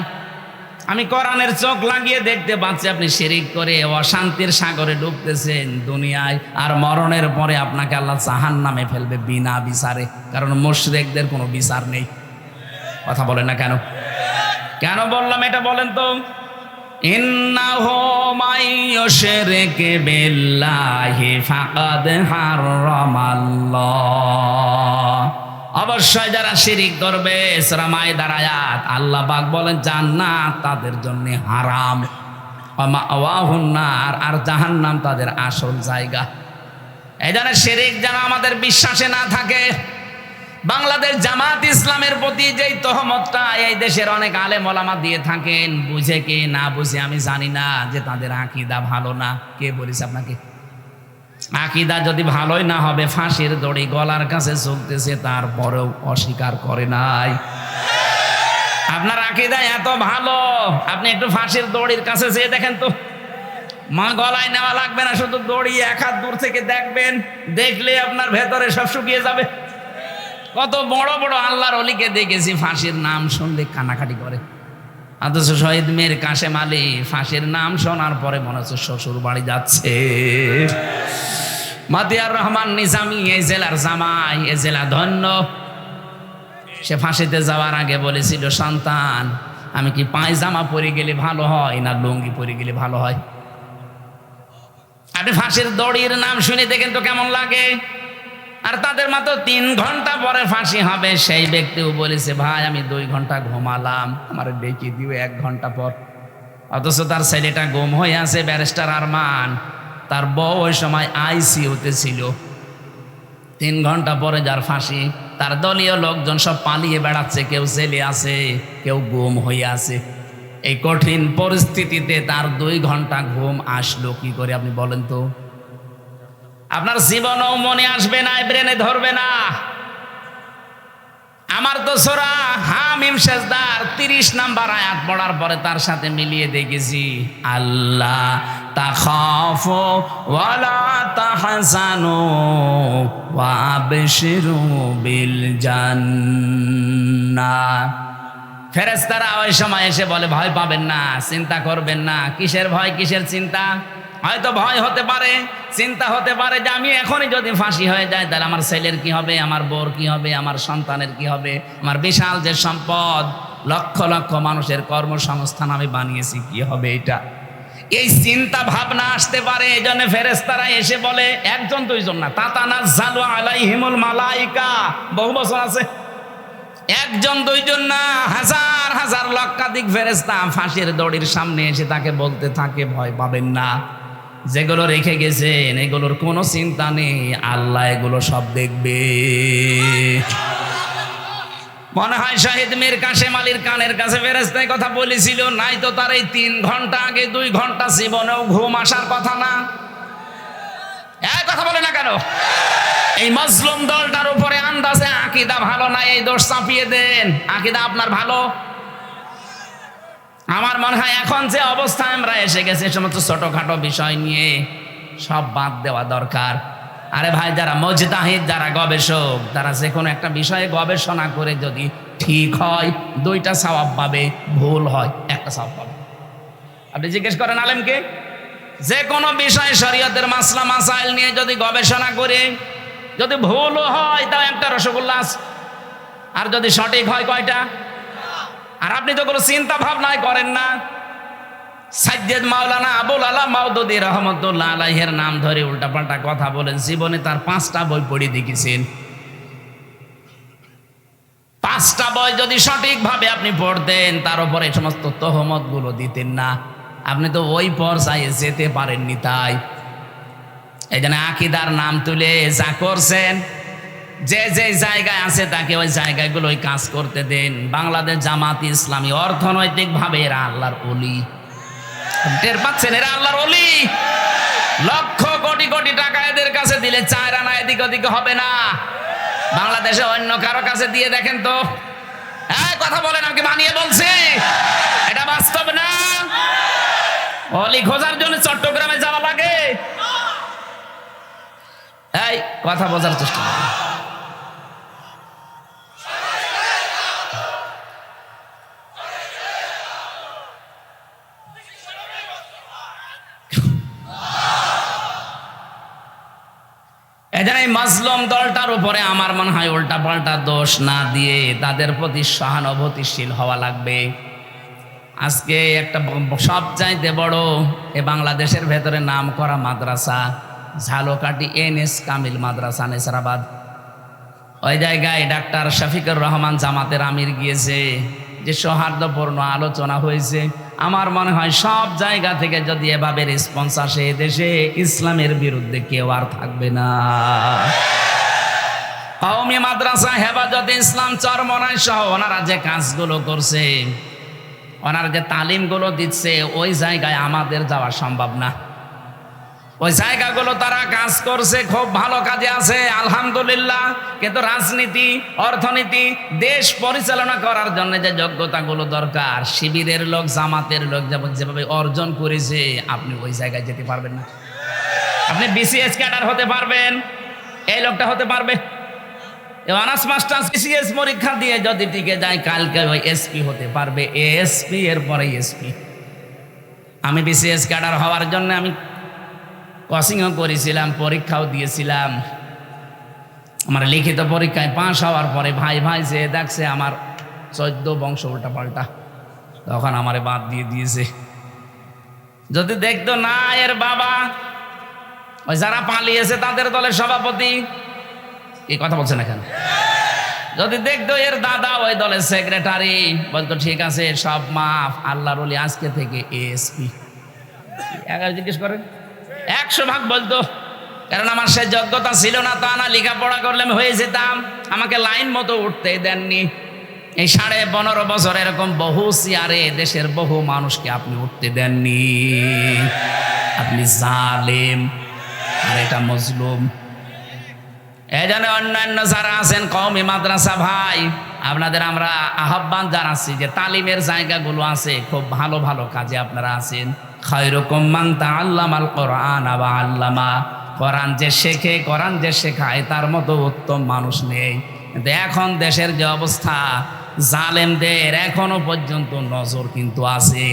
আমি কোরআনের চোখ লাগিয়ে দেখতে পাচ্ছি আপনি শিরিক করে অশান্তির সাগরে ডুবতেছেন দুনিয়ায়, আর মরণের পরে আপনাকে আল্লাহ জাহান্নামে ফেলবে বিনা বিচারে। কারণ মুশরিকদের কোনো বিচার নেই। কথা বলেন না কেন? কেন বললাম এটা বলেন তো? ইন্নাহু মাইয়ুশরিক বিল্লাহি ফাকাদ হারামাল্লাহ। অবশ্যই যারা শিরিক করবে, সূরা মাইদার আয়াত, আল্লাহ পাক বলেন জান্নাত তাদের জন্য হারাম, ওয়া মাওয়াহুন নার, আর জাহান্নাম তাদের আসল জায়গা। এই জন্য শিরিক যেন আমাদের বিশ্বাসে না থাকে। বাংলাদেশ জামাত ইসলামের প্রতি যেই তহমতটা এই দেশের অনেক আলেম ওলামা দিয়ে থাকেন, বুঝে কি না বুঝে আমি জানি না, যে তাদের আকীদা ভালো না। কে বলেছে আপনাকে? আকীদা যদি ভালোই না হবে, ফাঁসির দড়ি গলার কাছে চলতেছে, তারপরেও অস্বীকার করে নাই। আপনার আকীদা এত ভালো, আপনি একটু ফাঁসির দড়ির কাছে যেয়ে দেখেন তো। মা গলায় নেওয়া লাগবে না, শুধু দড়ি এক হাত দূর থেকে দেখবেন, দেখলে আপনার ভেতরে সব শুকিয়ে যাবে। কত বড় বড় আল্লাহর ওলিকে দেখেছি ফাঁসির নাম শুনলে কানাকাটি করে। অথচ শহীদ মীর কাশেম আলী ফাঁসির নাম শোনার পরে মনে হচ্ছে শ্বশুর বাড়ি যাচ্ছে। মতিয়ার রহমান নিজামী এই জেলার জামাই, এ জেলা ধন্য। সে ফাঁসিতে যাওয়ার আগে বলেছিল, সন্তান, আমি কি পায়জামা পরে গেলে ভালো হয় না লুঙ্গি পরে গেলে ভালো হয়? আপনি ফাঁসির দড়ির নাম শুনে দেখেন তো কেমন লাগে। আর তাদের মাত্র 3 ঘন্টা পরে ফাঁসি হবে, সেই ব্যক্তিও বলেছে, ভাই আমি 2 ঘন্টা ঘুমালাম, আমার ডেকে দিও 1 ঘন্টা পর। অথচ তার ছেলেটা গুম হয়ে আছে, ব্যারিস্টার আরমান, তার বউ ওই সময় আইসিইউতে ছিল। 3 ঘন্টা পরে যার ফাঁসি, তার দলীয় লোকজন সব পালিয়ে বেড়াচ্ছে, কেউ জেলে আছে, কেউ গুম হয়ে আছে। এই কঠিন পরিস্থিতিতে তার 2 ঘন্টা ঘুম আসলো কি করে আপনি বলেন তো? আপনার জীবনও মনে আসবে না, ব্রেনে ধরবে না। আমার তো সূরা হামিম সেজদার 30 নাম্বার আয়াত পড়ার পরে তার সাথে মিলিয়ে দেখেছি, আল্লাহ তাখাফু ওয়ালা তাহজানু ওয়া আবশিরু বিল জান্নাহ। ফেরেশতারা ওই সময় এসে বলে, ভয় পাবেন না, চিন্তা করবেন না। কিসের ভয়, কিসের চিন্তা? হয়তো ভয় হতে পারে, চিন্তা হতে পারে যে আমি এখনই যদি ফাঁসি হয়ে যায়, তাহলে আমার ছেলের কি হবে, আমার বউর কি হবে, আমার সন্তানের কি হবে, আমার বিশাল যে সম্পদ, লক্ষ লক্ষ মানুষের কর্মসংস্থান আমি বানিয়েছি, কি হবে এটা? এই চিন্তা ভাবনা আসতে পারে। এই জন্য ফেরেশতারা এসে বলে, 1 2 না, তাতানাজ্জালু আলাইহিমুল মালাইকা, বহু বছর আছে। 1 2 না, হাজার হাজার লক্ষাধিক ফেরেশতা ফাঁসির দড়ির সামনে এসে তাকে বলতে থাকে, ভয় পাবেন না, যেগুলো রেখে গেছেন এগুলোর কোনো চিন্তা নেই, আল্লাহ এগুলো সব দেখবে। মনে হয় শহীদ মীর কাশেম আলীর কানের কাছে ফেরেশতায় কথা বলেছিল, নাই তো তার এই 3 ঘন্টা আগে 2 ঘন্টা জীবনেও ঘুম আসার কথা না। কথা বলে না কেন? এই মজলুম দলটার উপরে আন্দাজে আকীদা ভালো না, এই দোষ চাপিয়ে দেন। আকীদা আপনার ভালো। আমার মনে হয় এখন যে অবস্থায় আমরা এসে গেছি, সমস্ত ছোটখাটো বিষয় নিয়ে সব বাদ দেওয়া দরকার। আরে ভাই, যারা মুজতাহিদ, যারা গবেষক, তারা যে কোনো একটা বিষয়ে গবেষণা করে যদি ঠিক হয় 2টা সওয়াব পাবে, ভুল হয় 1টা সওয়াব পাবে। আপনি জিজ্ঞেস করেন আলেমকে, যে কোনো বিষয়ে শরীয়তের মাসলা মাসাইল নিয়ে যদি গবেষণা করে যদি ভুলও হয়, তাও 1টা রসগোল্লা আছে। আর যদি সঠিক হয় কয়টা? আর আপনি তো কোনো চিন্তা ভাবনাই করেন না। সাজ্জাদ মাওলানা আবুল আলা মাওদুদী রহমতুল্লাহ আলাইহির নাম ধরে উল্টাপাল্টা কথা বলেন, জীবনে তার 5টা বই পড়ে দেখেছেন। 5টা বই যদি সঠিকভাবে আপনি পড়তেন, তার উপরে এই সমস্ত তহমত গুলো দিতেন না। আপনি তো ওই পর্যায়ে যেতে পারেননি। তাই এই জন্য আকীদার নাম তুলে যা করছেন, যে যে জায়গায় আছে তাকে ওই জায়গাগুলোই কাজ করতে দেন। বাংলাদেশ জামাত ইসলামী অর্থনৈতিক ভাবে এরা আল্লাহর ওলি, টের পাচ্ছেন? এরা আল্লাহর ওলি। লক্ষ কোটি কোটি টাকা এদের কাছে দিলে 4 আনা এদিক ওদিক হবে না। বাংলাদেশে অন্য কারো কাছে দিয়ে দেখেন তো। কথা বলেন, আমাকে বানিয়ে বলছি, এটা বাস্তব না। অলি খোঁজার জন্য চট্টগ্রামে যাওয়া লাগে। এই কথা বোঝার চেষ্টা করুন। এখানে মাজলুম দলটার উপরে আমার মনে হয় উল্টা পাল্টা দোষ না দিয়ে তাদের প্রতি সহানুভূতিশীল হওয়া লাগবে। আজকে একটা সবচাইতে বড় এ বাংলাদেশের ভেতরে নাম করা মাদ্রাসা ঝালকাঠি NS কামিল মাদ্রাসা নেসারাবাদ, ওই জায়গায় ডাক্তার শফিকুর রহমান জামাতের আমির গিয়েছে। যে সৌহার্দ্যপূর্ণ আলোচনা হয়েছে, আমার মনে হয় সব জায়গা থেকে যদি এভাবে রেসপন্স আসে, দেশে ইসলামের বিরুদ্ধে কেউ আর থাকবে না। কওমি মাদ্রাসা হেফাজতে ইসলাম চরমনাই সহ ওনারা যে কাজগুলো করছে, ওনারা যে তালিমগুলো দিচ্ছে, ওই জায়গায় আমাদের যাওয়া সম্ভব না। ওই জায়গাগুলো তারা কাজ করছে, খুব ভালো কাজে আছে আলহামদুলিল্লাহ। কিন্তু রাজনীতি, অর্থনীতি, দেশ পরিচালনা করার জন্য যে যোগ্যতাগুলো দরকার, শিবিরের লোক, জামাতের লোক যেভাবে অর্জন করেছে, আপনি ওই জায়গায় যেতে পারবেন না। আপনি BCS ক্যাডার হতে পারবেন, এই লোকটা হতে পারবে। অনার্স মাস্টার্স BCS পরীক্ষা দিয়ে যদি টিকে যায়, কালকে ওই SP হতে পারবে, ASP, এরপরে SP। আমি BCS ক্যাডার হওয়ার জন্য আমি কোচিংও করেছিলাম, পরীক্ষাও দিয়েছিলাম। আমার লিখিত পরীক্ষায় পাশ হওয়ার পরে ভাই যে দেখছে আমার 14 বংশ উল্টা পাল্টা, তখন আমারে বাদ দিয়ে দিয়েছে। যদি দেখতো না এর বাবা ওই যারা পালিয়েছে তাদের দলের সভাপতি, এই কথা বলছেন এখানে, যদি দেখতো এর দাদা ওই দলের সেক্রেটারি, বলতো ঠিক আছে সব মাফ, আল্লাহর ওলি আজকে থেকে ASP। জিজ্ঞেস করেন, 100 ভাগ বলতো। কারণ আমার সে যোগ্যতা ছিল না তা না, লেখাপড়া করলে আমি হয়ে যেতাম। আমাকে লাইন মতো উঠতেই দেননি। এই 15.5 বছর এরকম বহু চেয়ারে দেশের বহু মানুষকে আপনি উঠতে দেননি। আপনি জালেম, আর এটা মজলুম। এই জন্য অন্যান্য যারা আছেন কওমি মাদ্রাসা ভাই, আপনাদের আমরা আহ্বান জানাচ্ছি যে তালিমের জায়গাগুলো আছে, খুব ভালো ভালো কাজে আপনারা আছেন। খায়রুকুম মান তাআল্লামাল কোরআন ওয়া আল্লামা। কোরআন যে শেখে, কোরআন যে শেখায়, তার মতো উত্তম মানুষ নেই। কিন্তু এখন দেশের যে অবস্থা, জালেমদের এখনো পর্যন্ত নজর কিন্তু আছে।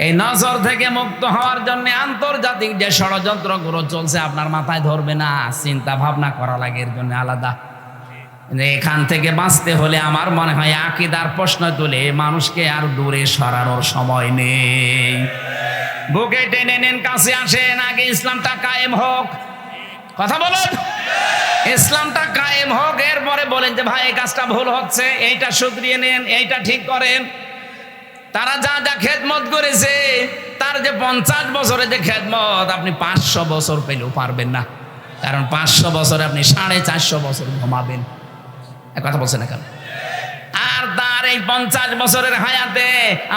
এই নজর থেকে মুক্ত হওয়ার জন্য আন্তর্জাতিক যে ষড়যন্ত্রগুলো চলছে, আপনার মাথায় ধরবে না, চিন্তা ভাবনা করা লাগে এর জন্য আলাদা। এখান থেকে বাঁচতে হলে আমার মনে হয় আকীদার প্রশ্ন তুলে মানুষকে আর দূরে সরানোর সময় নেই। বুকে টেনে নেন, কাছে আসেন, আগে ইসলামটা কায়েম হোক। কথা বলুন, ইসলামটা কায়েম হোক, এরপরে বলেন যে ভাই এই কাজটা ভুল হচ্ছে, এইটা শুধরিয়ে নেন, এইটা ঠিক করেন। তারা যা যা খেদমত করেছে, তার যে 50 বছরে যে খেদমত, আপনি 500 বছর পেলেও পারবেন না। কারণ 500 বছরে আপনি 450 বছর ঘুমাবেন। কথা বলছেন না কেন? আর তার এই 50 বছরের হায়াতে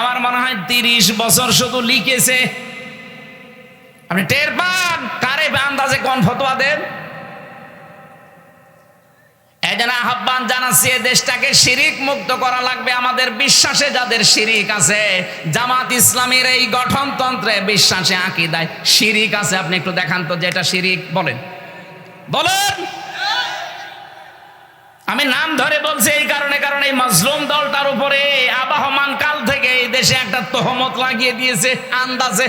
আমার মনে হয় 30 বছর শুধু লিখেছে। আপনি টের পান কারে আন্দাজে কোন ফতোয়া দেন। এই জন্য আহ্বান জানাচ্ছি, দেশটাকে শিরিক মুক্ত করা লাগবে। আমাদের বিশ্বাসে যাদের শিরিক আছে, জামাত ইসলামের এই গঠনতন্ত্রে বিশ্বাসে আকীদায় শিরিক আছে, আপনি একটু দেখান তো যেটা শিরিক। বলেন বলেন। আমি নাম ধরে বলছি এই কারণে, কারণ এই মাজলুম দলটার উপরে আবাহমান কাল থেকে এই দেশে একটা তহমত লাগিয়ে দিয়েছে আন্দাজে।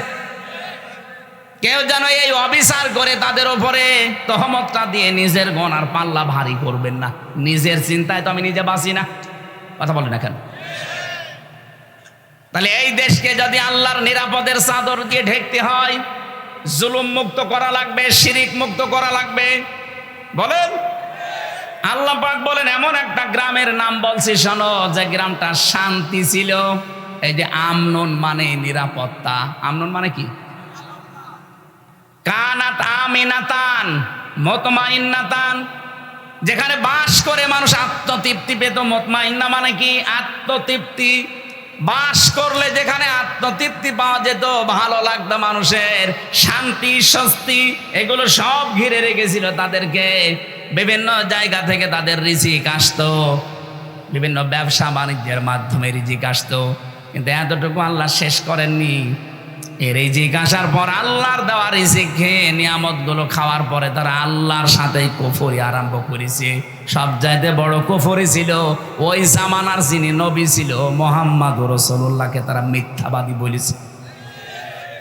কেউ যেন এই অবিচার করে তাদের উপরে তহমতটা দিয়ে নিজের গনার পাল্লা ভারী করবেন না। নিজের চিন্তায় তো আমি নিজে বাঁচি না। কথা বলেন না কেন? তাহলে এই দেশকে যদি আল্লাহর নিরাপদের চাদর দিয়ে ঢেকতে হয়, জুলুম মুক্ত করা লাগবে, শিরিক মুক্ত করা লাগবে। বলেন, আল্লাহ পাক বলেন এমন একটা গ্রামের নাম বলছি শোনো, যে গ্রামটা শান্তি ছিল। এই যে আমনুন মানে নিরাপত্তা, আমনুন মানে কি? কানাত আমিনাতান মুতমাইন্নাতান, যেখানে বাস করে মানুষ আত্মতৃপ্তি পেত। মুতমাইন্না মানে কি? আত্মতৃপ্তি। বাস করলে যেখানে আত্মতৃপ্তি পাওয়া যেত, ভালো লাগতো মানুষের, শান্তি স্বস্তি এগুলো সব ঘিরে রেখেছিল তাদেরকে। বিভিন্ন জায়গা থেকে তাদের রিজিক আসতো, বিভিন্ন ব্যবসা বাণিজ্যের মাধ্যমে রিজিক আসতো। কিন্তু এতটুকু আল্লাহ শেষ করেননি। এই রিজিক আসার পর আল্লাহর দেওয়া রিজিক খেয়ে নিয়ামতগুলো খাওয়ার পরে তারা আল্লাহর সাথে কুফরি আরম্ভ করেছে। সব চাইতে বড় কুফরি ছিল ওই জামানার যিনি নবী ছিল মুহাম্মদুর রাসূলুল্লাহকে তারা মিথ্যাবাদী বলেছে,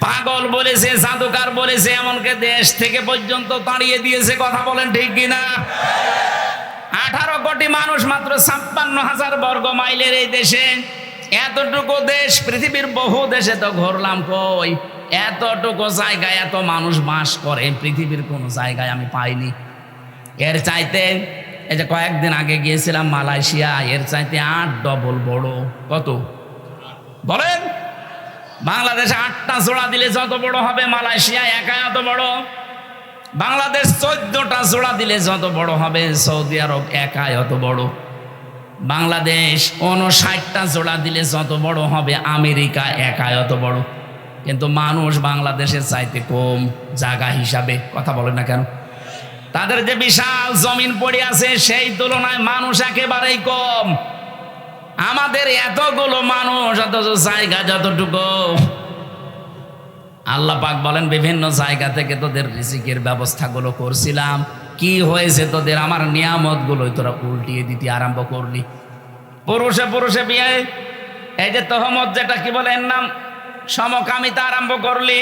পাগল বলেছে, জাদুকার বলেছে, এমনকি দেশ থেকে পর্যন্ত তাড়িয়ে দিয়েছে। কথা বলেন ঠিক কিনা? 18 কোটি মানুষ মাত্র 56,000 বর্গ মাইলের এই দেশে, এতটুকু দেশ, পৃথিবীর বহু দেশে তো ঘুরলাম, কই এতটুকু জায়গায় এত মানুষ বাস করে পৃথিবীর কোন জায়গায় আমি পাইনি। এর চাইতে এই যে কয়েকদিন আগে গিয়েছিলাম মালয়েশিয়া, এর চাইতে 8 ডবল বড়। কত বলেন? বাংলাদেশে 8টা জোড়া দিলে যত বড় হবে, মালয়েশিয়া একা এত বড়। বাংলাদেশ 14টা জোড়া দিলে যত বড় হবে, সৌদি আরব একা এত বড়। বাংলাদেশ 59টা জোড়া দিলে যত বড় হবে, আমেরিকা একা এত বড়। কিন্তু মানুষ বাংলাদেশের চাইতে কম জায়গা হিসাবে। কথা বলেন না কেন? তাদের যে বিশাল জমিন পড়ে আছে সেই তুলনায় মানুষ একেবারেই কম। আমাদের এতগুলো মানুষ, অথচ জায়গা যতটুকু। আল্লাহ পাক বলেন বিভিন্ন জায়গা থেকে তোদের রিজিকের ব্যবস্থাগুলো করছিলাম, কি হয়েছে তোদের? আমার নিয়ামতগুলো তোরা উল্টিয়ে দিতে আরম্ভ করলি। পুরুষে পুরুষে বিয়ে, এই যে তহমত, যেটা কি বলে এর নাম, সমকামিতা আরম্ভ করলি।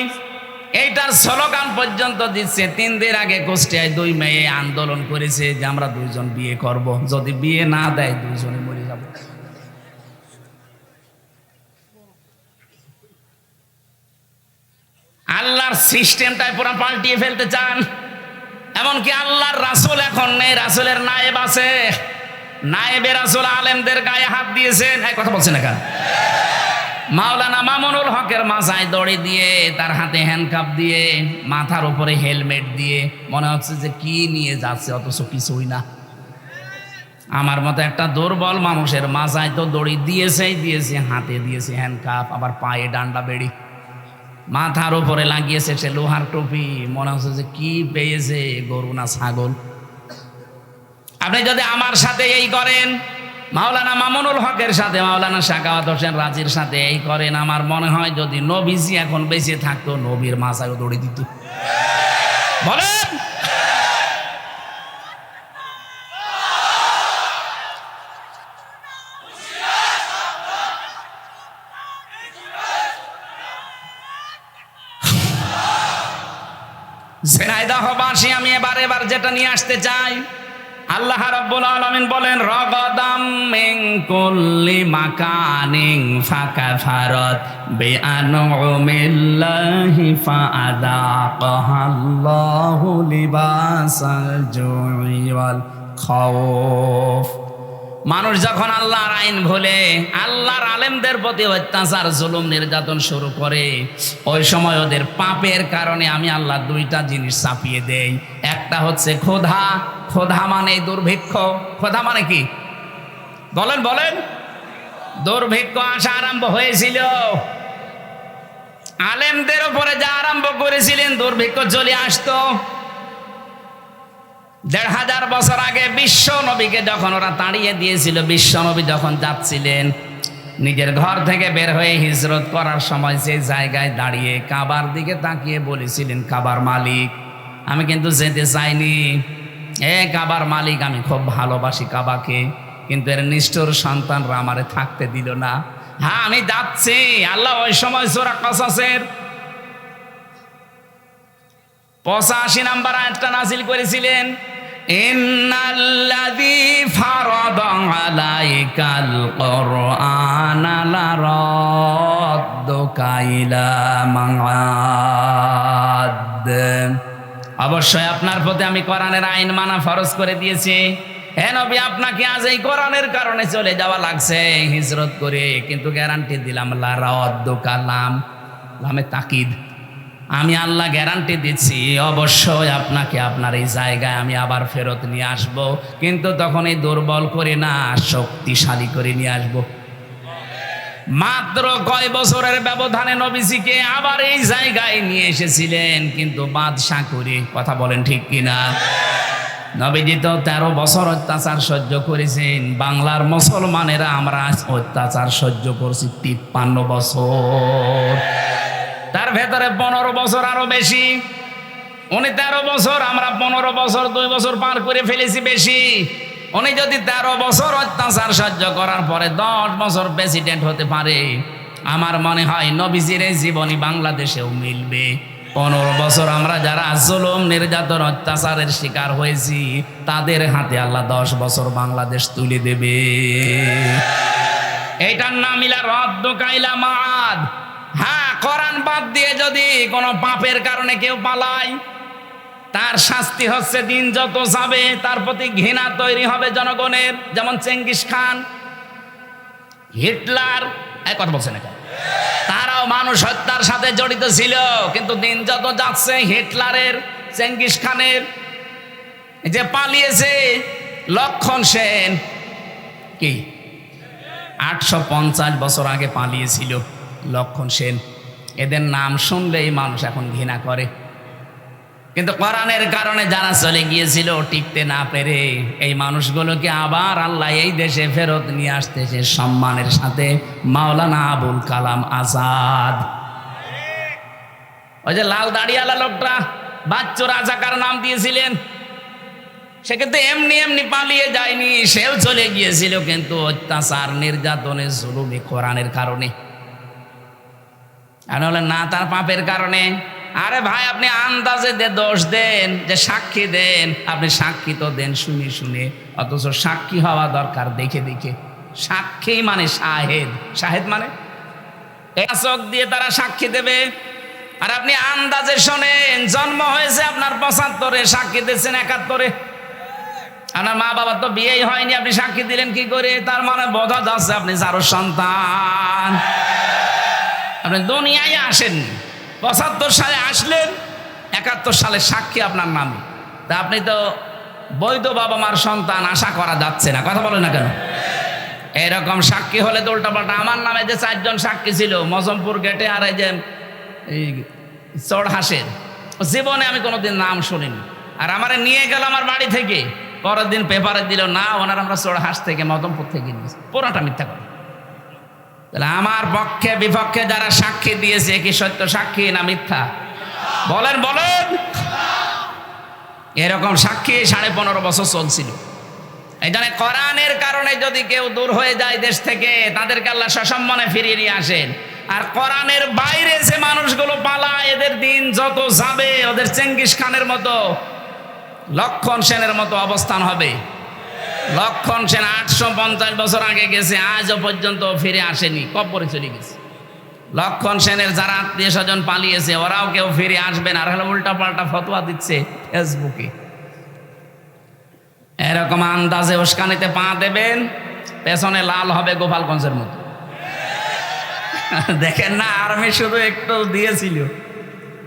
এইটার স্লোগান পর্যন্ত দিচ্ছে। 3 দিন আগে কুষ্টিয়ায় 2 মেয়ে আন্দোলন করেছে যে আমরা 2 জন বিয়ে করব, যদি বিয়ে না দেয় 2 জনে মরে যাব। আল্লাহর সিস্টেমটাই পুরো পাল্টিয়ে ফেলতে চান। এমনকি আল্লাহর রাসূল এখন নেই, রাসূলের নায়েব আছে। নায়েবে রাসূল আলেমদের গায়ে হাত দিয়েছেন। এই কথা বলছেন না কেন? মাওলানা মামুনুল হকের মাথায় দড়ি দিয়ে, তার হাতে হ্যান্ডকাপ দিয়ে, মাথার উপরে হেলমেট দিয়ে, মনে হচ্ছে যে কি নিয়ে যাচ্ছে, অথচ কিছুই না। আমার মতো একটা দুর্বল মানুষের মাথায় তো দড়ি দিয়েছেই দিয়েছে, হাতে দিয়েছে হ্যান্ডকাপ, আবার পায়ে ডান্ডা বেড়ি, মাথার উপরে লাগিয়েছে সে লোহার টুপি। মনে হচ্ছে যে কি পেয়েছে, গরু না ছাগল। আপনি যদি আমার সাথে এই করেন, মাওলানা মামুনুল হকের সাথে, মাওলানা সাখাওয়াত হোসেন রাজির সাথে এই করেন, আমার মনে হয় যদি নবীজি এখন বেঁচে থাকতো, নবীর মাথায় দড়ি দিত। বলেন, ঝিনাইদহবাসী আমি এবার যেটা নিয়ে আসতে চাই, আল্লাহ রাব্বুল আলামিন বলেন রাগাদাম মিন কুল্লি মাকানিন ফাকাফারাত বিআনউমিল্লাহি ফাআযাকাহাল্লাহু লিবাসাল জুই ওয়াল খাউফ। মানুষ যখন আল্লাহর আইন ভুলে, আল্লাহর আলেমদের প্রতি অত্যাচার, জুলুম, নির্যাতন শুরু করে, ওই সময় ওদের পাপের কারণে আমি আল্লাহ 2টা জিনিস চাপিয়ে দেই। একটা হচ্ছে ক্ষুধা। ক্ষুধা মানে দুর্ভিক্ষ। ক্ষুধা মানে কি? বলেন বলেন। দুর্ভিক্ষ আসা আরম্ভ হয়েছিল, আলেমদের উপরে যা আরম্ভ করেছিলেন, দুর্ভিক্ষ চলে আসতো। 1500 বছর আগে বিশ্ব নবীকে যখন ওরা তাড়িয়ে দিয়েছিল, বিশ্ব নবী যখন যাচ্ছিলেন নিজের ঘর থেকে বের হয়ে হিজরত করার সময়, সেই জায়গায় দাঁড়িয়ে কাবার দিকে তাকিয়ে বলেছিলেন, কাবার মালিক আমি কিন্তু যেতে চাইনি, কাবার মালিক আমি খুব ভালোবাসি কাবাকে, কিন্তু এর নিষ্ঠুর সন্তানরা আমারে থাকতে দিল না। হ্যাঁ আমি যাচ্ছি। আল্লাহ ওই সময় সূরা কসসের 85 নম্বর আয়াতটা নাযিল করেছিলেন, ইন্নাল্লাযী ফারাদা আলাইকাল কুরআনা লারা ইলা মাআদ। অবশ্যই আপনার প্রতি আমি কোরআনের আইন মানা ফরজ করে দিয়েছি। হে নবী, আপনাকে আজ এই কোরআনের কারণে চলে যাওয়া লাগছে হিজরত করে, কিন্তু গ্যারান্টি দিলাম লা রাদ্দুকা, লামে তাকিদ, আমি আল্লাহ গ্যারান্টি দিচ্ছি অবশ্যই আপনাকে আপনার এই জায়গায় আমি আবার ফেরত নিয়ে আসব, কিন্তু তখন এই দুর্বল করে না, শক্তিশালী করে নিয়ে আসব। মাত্র কয় বছরের ব্যবধানে নবীজিকে আবার এই জায়গায় নিয়ে এসেছিলেন, কিন্তু বাদশা করে। কথা বলেন ঠিক কিনা? নবীজি তো 13 বছর অত্যাচার সহ্য করেছেন। বাংলার মুসলমানেরা আমরা অত্যাচার সহ্য করছি 53 বছর, তার ভেতরে 15 বছর আরো বেশি। উনি 13 বছর, আমরা 15 বছর, 2 বছর পার করে ফেলেছি বেশি। উনি যদি 13 বছর অত্যাচার সহ্য করার পরে 10 বছর প্রেসিডেন্ট হতে পারে, আমার মনে হয় নবীজির এই জীবনী বাংলাদেশেও মিলবে। 15 বছর আমরা যারা জুলুম, নির্যাতন, অত্যাচারের শিকার হয়েছি, তাদের হাতে আল্লাহ 10 বছর বাংলাদেশ তুলে দেবে। এইটার নাম ইলা রাদ্দুকা ইলা মাআদ। হ্যাঁ, কোরআন বাদ দিয়ে যদি কোনো পাপের কারণে কেউ পালায়, তার শাস্তি হচ্ছে দিন যত যাবে তার প্রতি ঘৃণা তৈরি হবে জনগণের। যেমন চেঙ্গিস খান, হিটলার, এক কথা বলছে না, তারাও মানুষ হত্যার সাথে জড়িত ছিল, কিন্তু দিন যত যাচ্ছে হিটলারের, চেঙ্গিস খানের, যে পালিয়েছে লক্ষণ সেন, কি 850 বছর আগে পালিয়েছিল লক্ষণ সেন। এদের নাম শুনলেই মানুষ এখন ঘৃণা করে, কিন্তু কোরআনের কারণে যারা চলে গিয়েছিল টিকতে না পেরে, এই মানুষগুলোকে আবার আল্লাহ এই দেশে ফেরত নিয়ে আসতেছে সম্মানের সাথে। মাওলানা আবুল কালাম আজাদ, ওই যে লাল দাড়িওয়ালা লোকটা বাচ্চু রাজাকার নাম দিয়েছিলেন, সে কিন্তু এমনি এমনি পালিয়ে যায়নি, সেও চলে গিয়েছিল, কিন্তু অত্যাচার, নির্যাতনে, জুলুমে, কোরআনের কারণে। আর হলে না তার পাপের কারণে। আরে ভাই, আপনি আন্দাজে দোষ দেন, যে সাক্ষী দেন, আপনি সাক্ষী তো দেন শুনে শুনে, অথচ সাক্ষী হওয়া দরকার দেখে দেখে। সাক্ষী মানে শাহেদ, শাহেদ মানে চোখ দিয়ে তারা সাক্ষী দেবে। আর আপনি আন্দাজে শোনেন, জন্ম হয়েছে আপনার 75-এ, সাক্ষী দিচ্ছেন 71-এ। আপনার মা বাবার তো বিয়েই হয়নি, আপনি সাক্ষী দিলেন কি করে? তার মানে বোঝা যাচ্ছে আপনি যারো সন্তান, আপনি দুনিয়ায় আসেননি। 75 সালে আসলেন, 71 সালে সাক্ষী আপনার নামে, তা আপনি তো বৈধ বাবা মার সন্তান, আশা করা যাচ্ছে না। কথা বলে না কেন? এরকম সাক্ষী হলে তো উল্টাপাল্টা। আমার নামে যে 4 জন সাক্ষী ছিল মজমপুর গেটে, আর এই যে চড়হাসের, জীবনে আমি কোনোদিন নাম শুনিনি। আর আমারে নিয়ে গেল আমার বাড়ি থেকে, পরের দিন পেপারে দিল না ওনার আমরা চড়হাস থেকে, মজমপুর থেকে নিয়েছি। পুরোটা মিথ্যা কথা। তাহলে আমার পক্ষে বিপক্ষে যারা সাক্ষী দিয়েছে, কি সত্য সাক্ষী না মিথ্যা? বলেন বলেন। এরকম সাক্ষী 15.5 বছর চলছিল। এই জন্য কোরআনের কারণে যদি কেউ দূর হয়ে যায় দেশ থেকে, তাদেরকে আল্লাহ সসম্মানে ফিরিয়ে নিয়ে আসেন। আর কোরআনের বাইরে যে মানুষগুলো পালায়, এদের দিন যত যাবে, ওদের চেঙ্গিস খানের মতো, লক্ষণ সেনের মতো অবস্থান হবে। লক্ষণ সেন 850 বছর আগে গেছে, আজও পর্যন্ত ফিরে আসেনি, কবরে চলে গেছে। লক্ষণ সেনের যারা আত্মীয় স্বজন পালিয়েছে, ওরাও কেউ ফিরে আসবে না, আর হলো উল্টা পাল্টা ফতোয়া দিচ্ছে ফেসবুকে। এরকম আন্দাজে উস্কানিতে পা দেবেন, পেছনে লাল হবে গোপালগঞ্জের মতো। দেখেন না, আর্মি শুধু একটু দিয়েছিল,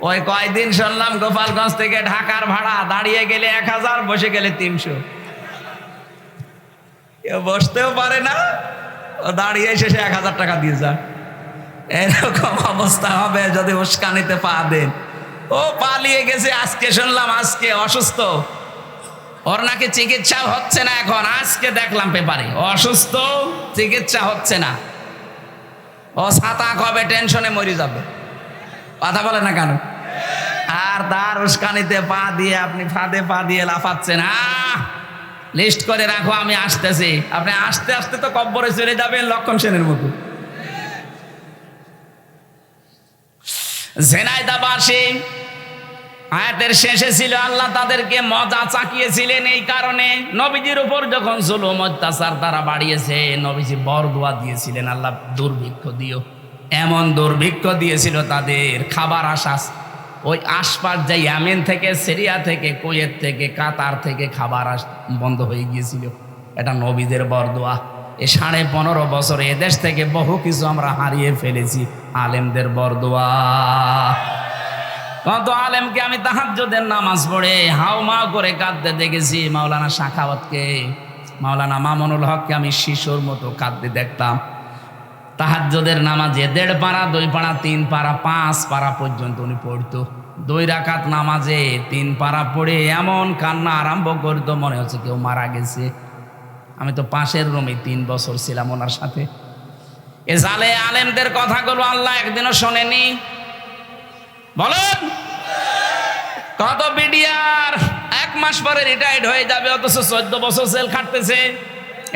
ওই কয়দিন শুনলাম গোপালগঞ্জ থেকে ঢাকার ভাড়া দাঁড়িয়ে গেলে 1000, বসে গেলে 300। কেউ বসতেও পারে না, ও দাঁড়িয়ে শেষে 1000 টাকা দিয়ে যায়। এরকম অবস্থা হবে যদি উস্কানিতে পা দেন। ও পালিয়ে গেছে, আজকে শুনলাম, আজকে অসুস্থ, ওর নাকি চিকিৎসা হচ্ছে না এখন। আজকে দেখলাম পেপারে অসুস্থ, চিকিৎসা হচ্ছে না, ও ছাতা কবে টেনশনে মরে যাবে। কথা বলে না কেন? আর তার উস্কানিতে পা দিয়ে আপনি ফাঁদে পা দিয়ে লাফাচ্ছেন। লিস্ট করে রাখো, আমি আসতেছি। আপনি আস্তে আস্তে তো কব্বরে চলে যাবেন লক্ষণ সেনের মতো। ঝিনাইদহবাসী, আয়াতের শেষে ছিল আল্লাহ তাদেরকে মজা চাকিয়েছিলেন। এই কারণে নবীজির উপর যখন জুলুম অত্যাচার তারা বাড়িয়েছে, নবীজি বরদোয়া দিয়েছিলেন, আল্লাহ দুর্ভিক্ষ দিও, এমন দুর্ভিক্ষ দিয়েছিল তাদের, খাবার আসা ওই আশপাশ যে ইয়ামেন থেকে, সিরিয়া থেকে, কুয়েত থেকে, কাতার থেকে খাবার বন্ধ হয়ে গিয়েছিল। এটা নবীদের বরদোয়া। এই 15.5 বছর এদেশ থেকে বহু কিছু আমরা হারিয়ে ফেলেছি, আলেমদের বরদোয়া। কত আলেমকে আমি তাহাজ্জুদের নামাজ পড়ে হাউমাউ করে কাঁদতে দেখেছি। মাওলানা সাখাওয়াতকে, মাওলানা মামুনুল হককে আমি শিশুর মতো কাঁদতে দেখতাম। তাহাজ্জুদের নামাজে 1.5 পারা, 2 পারা, 3 পারা, 5 পারা পর্যন্ত উনি পড়তো। 2 রাকাত নামাজে 3 পারা পড়ে এমন কান্না আরম্ভ করতো, মনে হচ্ছে কেউ মারা গেছে। আমি তো পাশের রুমে 3 বছর ছিলাম ওনার সাথে। এ জালে আলেমদের কথাগুলো আল্লাহ একদিনও শোনেনি? বলেন। কত বিডিআর 1 মাস পরে রিটায়ার্ড হয়ে যাবে, অথচ 14 বছর জেল খাটতেছে।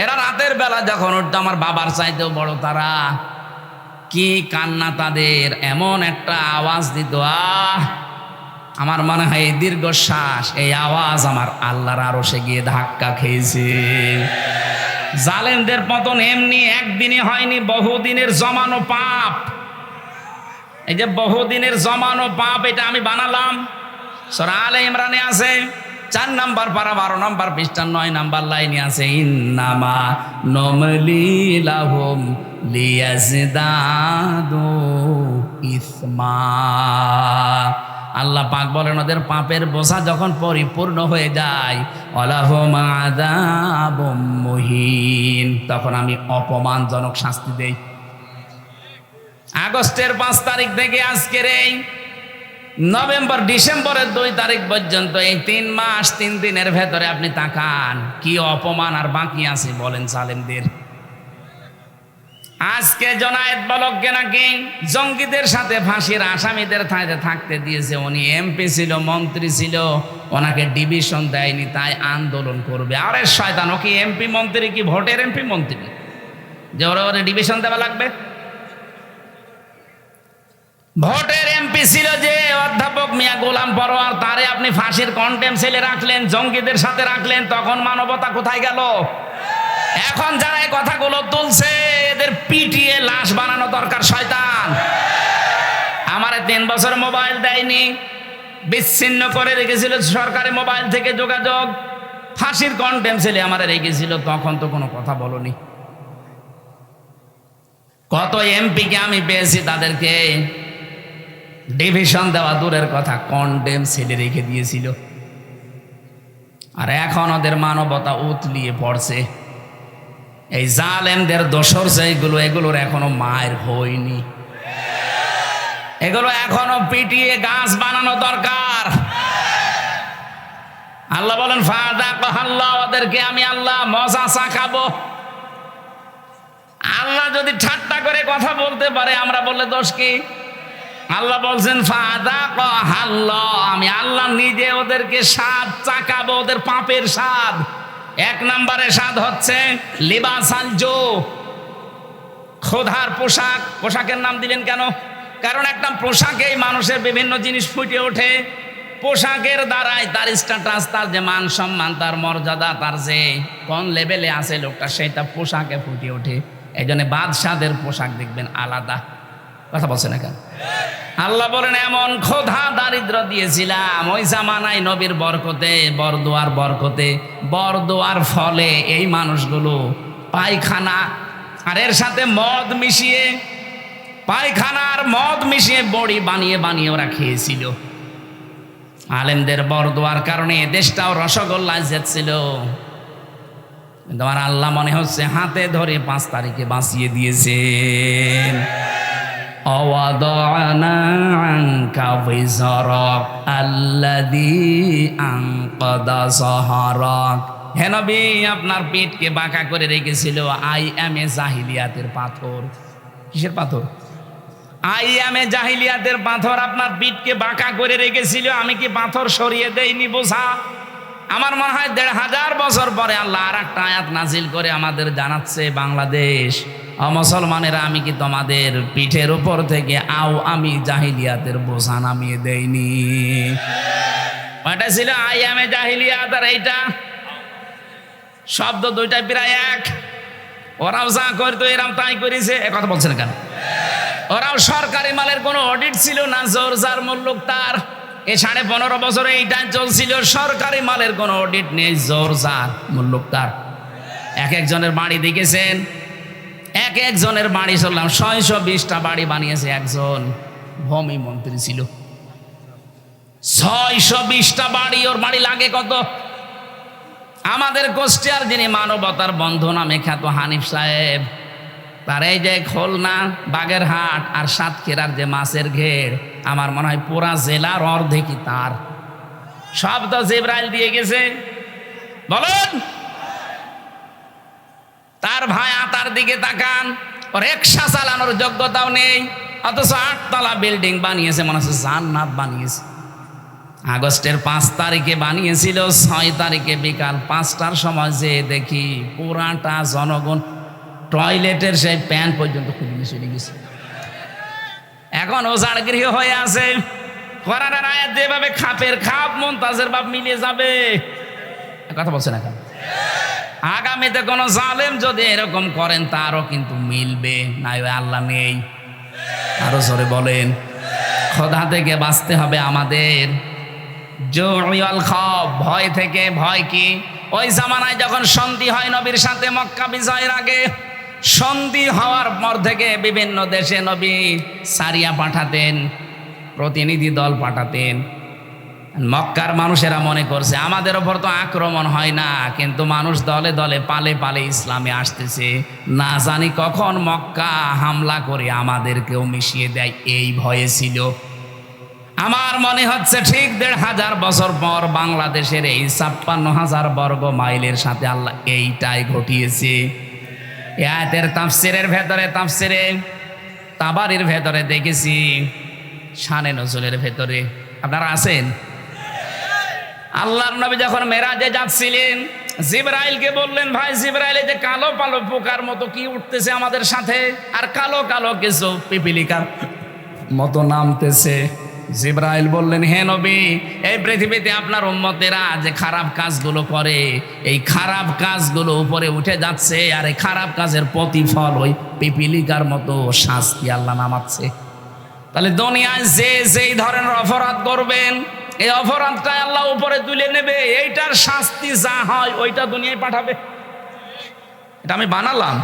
এরা রাতের বেলা যখন উঠতো আমার বাবার চাইতেও বড় তারা। কি কান্না তাদের, এমন একটা আওয়াজ দিত, আমার মনে হয় এই দীর্ঘশ্বাস, এই আওয়াজ আমার আল্লাহর আরশে গিয়ে ধাক্কা খেয়েছে। জালেমদের পতন এমনি একদিনে হয়নি, বহুদিনের জমানো পাপ। এই যে বহুদিনের জমানো পাপ, এটা আমি বানালাম। সূরা আলে ইমরানে আছে 4 নাম্বার পারা 12 নাম্বার পৃষ্ঠা 9 নাম্বার লাইনে আছে, ইন্নামা নমলি লাহুম লিয়াজদাদু ইসমা। আল্লাহ পাক বলেন ওদের পাপের বোঝা যখন পরিপূর্ণ হয়ে যায়, ওয়ালাহুম আযাবুম মুহিন, তখন আমি অপমানজনক শাস্তি দেই। আগস্টের 5 তারিখ থেকে আজকের এই নভেম্বর ডিসেম্বরের 2 তারিখ পর্যন্ত এই 3 মাস 3 দিনের ভেতরে আপনি তাকান কি অপমান আর বাকি আছে বলেন জালেমদের। আজকে জনায়েত বলককে নাকি জঙ্গিদের সাথে ফাঁসির আসামিদের থাকতে দিয়েছে। উনি এমপি ছিল, মন্ত্রী ছিল, ওনাকে ডিভিশন দেয়নি, তাই আন্দোলন করবে। আরে শয়তান, ও কি এমপি মন্ত্রী, কি ভোটের এমপি মন্ত্রী যে ওরা ডিভিশন দেওয়া লাগবে? ভোটের এমপি ছিল যে অধ্যাপক মিয়া গোলাম পরোয়ার, তারে আপনি ফাঁসির কন্টেম সেলে রাখলেন, জঙ্গিদের সাথে রাখলেন, তখন মানবতা কোথায় গেল? এখন যারা এই কথাগুলো তুলছে এদের পিটিয়ে লাশ বানানো দরকার। শয়তান আমারে 3 বছর মোবাইল দেয়নি, বিচ্ছিন্ন করে রেখেছিল সরকারি মোবাইল থেকে যোগাযোগ, ফাঁসির কন্টেম সেলে আমারে রেখেছিল, তখন তো কোনো কথা বলনি। কত এমপিকে আমি পেয়েছি, তাদেরকে ডিভিশন দেওয়া দূরের কথা, কন্ডেম সেলে রেখে দিয়েছিল। আর এখন ওদের মানবতা উতলিয়ে পড়ছে। এই জালেমদের দোসর যেগুলো, এগুলোর এখনো মায়ের হয়নি, এগুলো এখনো পিটিয়ে গাছ বানানো দরকার। আল্লাহ বলেন ফাযাকাল্লাহ, ওদেরকে আমি আল্লাহ মজা চাখাবো। আল্লাহ যদি ঠাট্টা করে কথা বলতে পারে, আমরা বললে দোষ কি? আল্লাহ বলছেন ফাযাকাল্লাহ, আমি আল্লাহ নিজে ওদেরকে স্বাদ চাকাবো, ওদের পাপের স্বাদ। 1 নম্বরে স্বাদ হচ্ছে লিবাসাল জো, খোদার পোশাক। পোশাকের নাম দিলেন কেন? কারণ একটা পোশাকেই মানুষের বিভিন্ন জিনিস ফুটে ওঠে। পোশাকের দ্বারাই তার স্ট্যাটাস, তার যে মান সম্মান, তার মর্যাদা, তার যে কোন লেভেলে আছে লোকটা, সেটা পোশাকে ফুটে ওঠে। এই জন্য বাদশাদের পোশাক দেখবেন আলাদা। কথা বলছে না কেন? আল্লাহ বলেন এমন খোদা দারিদ্র দিয়েছিলাম ওই জামানায় নবীর বরকতে, বরদোয়ার বরকতে, বরদোয়ার ফলে এই মানুষগুলো পায়খানা আর এর সাথে মদ মিশিয়ে, পায়খানা আর মদ মিশিয়ে বড়ি বানিয়ে বানিয়ে ওরা খেয়েছিল। আলেমদের বরদোয়ার কারণে দেশটাও রসগোল্লায় যেতেছিল। কিন্তু আমার আল্লাহ মনে হচ্ছে হাতে ধরে 5 তারিখে বাঁচিয়ে দিয়েছেন। অওয়াদানা আনকা বিজরাক আল্লাযী আনকাদা যাহরাক। হে নবী, আপনার পেটকে বাঁকা করে রেখেছিল আইয়ামে জাহিলিয়াতের পাথর। কিসের পাথর? আইয়ামে জাহিলিয়াতের পাথর আপনার পিঠকে বাঁকা করে রেখেছিল। আমি কি পাথর সরিয়ে দেইনি বোঝা? আমার মনে হয় 1500 বছর পরে আল্লাহ আর একটা আয়াত নাজিল করে আমাদের জানাচ্ছে, বাংলাদেশ মুসলমানেরা, আমি কি তোমাদের পিঠের উপর থেকে আমি জাহিলিয়াতের বোঝা নামিয়ে দেইনি? ওটা ছিল আইয়ামে জাহিলিয়াত, আর এইটা শব্দ দুইটা প্রায় এক। ওরাও যা করতো এরাম তাই করেছে। কথা বলছেন কেন? ওরাও সরকারি মালের কোনো অডিট ছিল না, জোর যার মুল্লুক তার। এই 15.5 বছরে এইটাই চলছিল, সরকারি মালের কোনো অডিট নেই, জোর যার মুল্লুক তার। এক একজনের বাড়ি দেখেছেন, এক একজনের বাড়ি চললাম 620টা বাড়ি বানিয়েছে একজন ভূমি মন্ত্রী ছিল। 620টা বাড়ি, ওর বাড়ি লাগে কত? আমাদের কোষ্টিয়ার যিনি মানবতার বন্ধু নামে খ্যাত হানিফ সাহেব, তার এই যে খুলনা, বাগেরহাট আর সাতক্ষীরার যে মাছের ঘের, আমার মনে হয় পুরা জেলার অর্ধেকই তার। সব তো জিবরাইল দিয়ে গেছে। বলুন, তার ভাই আতার দিকে তাকান, ওর রিকশা চালানোর যোগ্যতাও নেই, অথচ 8 তলা বিল্ডিং বানিয়েছে, মনে হচ্ছে জান্নাত বানিয়েছে। আগস্টের 5 তারিখে বানিয়েছিল, 6 তারিখে বিকাল 5টার সময় যে দেখি পুরাটা জনগণ টয়লেটের সেই প্যান পর্যন্ত খুলে চলে গেছে। এখন ওজাড় গৃহ হয়ে আছে। কোরআনের আয়াত যেভাবে খাপের খাপ মুনতাজের বাপ মিলিয়ে যাবে, কথা বলছে না কেন? আগামীতে কোন জালেম যদি এরকম করেন তারও কিন্তু মিলবে, নাই আল্লাহ নেই। আরো জোরে বলেন, খোদা থেকে বাঁচতে হবে আমাদের। জুউল খৌফ, ভয় থেকে। ভয় কি? ওই জামানায় যখন সন্ধি হয় নবীর সাথে মক্কা বিজয়ের আগে, সন্ধি হওয়ার পর থেকে বিভিন্ন দেশে নবী সারিয়া পাঠাতেন, প্রতিনিধি দল পাঠাতেন। মক্কার মানুষেরা মনে করছে আমাদের ওপর তো আক্রমণ হয় না, কিন্তু মানুষ দলে দলে পালে পালে ইসলামে আসতেছে, না জানি কখন মক্কা হামলা করে আমাদেরকেও মিশিয়ে দেয়, এই ভয়ে ছিল। আমার মনে হচ্ছে ঠিক 1500 বছর পর বাংলাদেশের এই 56,000 বর্গ মাইলের সাথে আল্লাহ এইটাই ঘটিয়েছে। এই আয়াতের তাফসিরের ভেতরে, তাফসিরে তাবারির ভেতরে দেখেছি, শানে নজুলের ভেতরে আপনারা আছেন। আল্লাহর নবী যখন মেরাজে যাচ্ছিলেন, জিবরাইলকে বললেন, ভাই জিবরাইল, এই যে কালো কালো পোকার মতো কি উঠতেছে আমাদের সাথে, আর কালো কালো কিছু পিপিলিকার মতো নামতেছে। জিবরাইল বললেন, হে নবী, এই পৃথিবীতে আপনার উম্মতেরা যে খারাপ কাজগুলো করে, এই খারাপ কাজগুলো উপরে উঠে যাচ্ছে, আর এই খারাপ কাজের প্রতিফল ওই পিপিলিকার মতো শাস্তি আল্লাহ নামাচ্ছে। তাহলে দুনিয়ায় যে যেই ধরনের অপরাধ করবেন, এই অপরাধটা আল্লাহ উপরে তুলে নেবে, এইটার শাস্তি যা হয় ওইটা দুনিয়ায় পাঠাবে। এটা আমি বানালাম।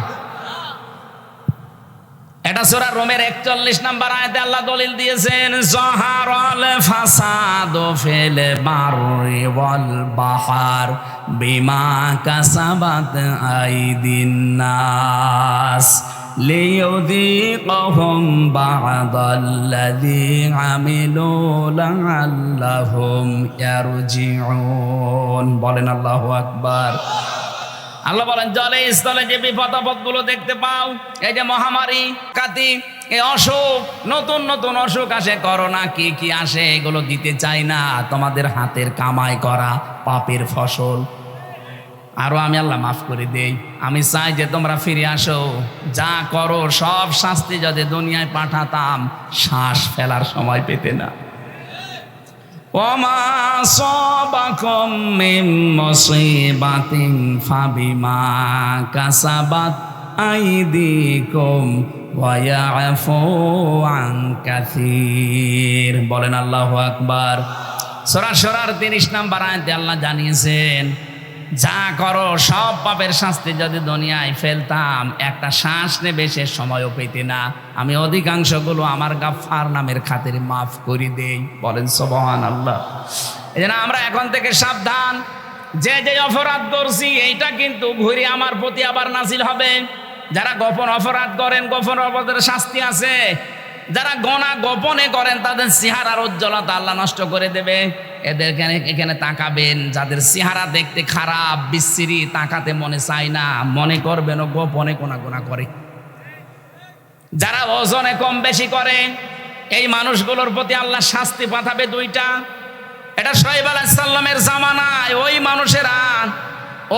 এটা সূরা রোমের 41 নম্বর আয়াতে আল্লাহ দলিল দিয়েছেন, যাহারাল ফাসাদু ফিল বাররি ওয়াল বাহর বিমা কাসাবাত আইদিন নাস লিইউযীকাহুম বা'দাল্লাযী আমিলু লা'আল্লাহুম ইয়ারজিউন। বলেন আল্লাহু আকবার। আল্লাহ বলেন, জলে স্থলে যে বিপদ আপদগুলো দেখতে পাও, এই যে মহামারী, কাতি, এই অসুখ, নতুন নতুন অসুখ আসে, করোনা, কি কি আসে, এগুলো দিতে চাই না, তোমাদের হাতের কামাই করা পাপের ফসল। আরো আমি আল্লাহ মাফ করে দেই। আমি চাই যে তোমরা ফিরে আসো, যা করো সব শাস্তি যদি দুনিয়ায় পাঠাতাম, শ্বাস ফেলার সময় পেতে না। ওমা সাবাকুম মিন মুসিবাতিন ফাবিমা কাসাবাত আইদিকুম ওয়া ইয়াফু আন কাসীর। বলেন আল্লাহু আকবার। সূরা শুরার 30 নম্বর আয়াতে আল্লাহ জানিয়েছেন, যা করো সব পাপের শাস্তি যদি দুনিয়ায় ফেলতাম, একটা শ্বাস নেবে সে সময়ও পেতে না। আমি অধিকাংশগুলো আমার গাফফার নামের খাতিরে মাফ করে দেই। বলেন সুবহানাল্লাহ। এজন্য আমরা এখন থেকে সাবধান, যে যে অপরাধ করছি এইটা কিন্তু ঘুরে আমার প্রতি আবার নাজিল হবে। যারা গোপন অপরাধ করেন, গোপন অপরাধের শাস্তি আছে। যারা গোনা গোপনে করেন তাদের চেহারার উজ্জ্বলতা আল্লাহ নষ্ট করে দেবে। এদের এখানে তাকাবেন, যাদের চেহারা দেখতে খারাপ, বিশ্রী, তাকাতে মনে চায় না, মনে করবেন ও গোপনে কোনা গোনা করে। যারা ওজনে কম বেশি করে, এই মানুষগুলোর প্রতি আল্লাহ শাস্তি পাঠাবে দুইটা। এটা শুআয়ব আলাইহিস সালামের জামানায় ওই মানুষেরা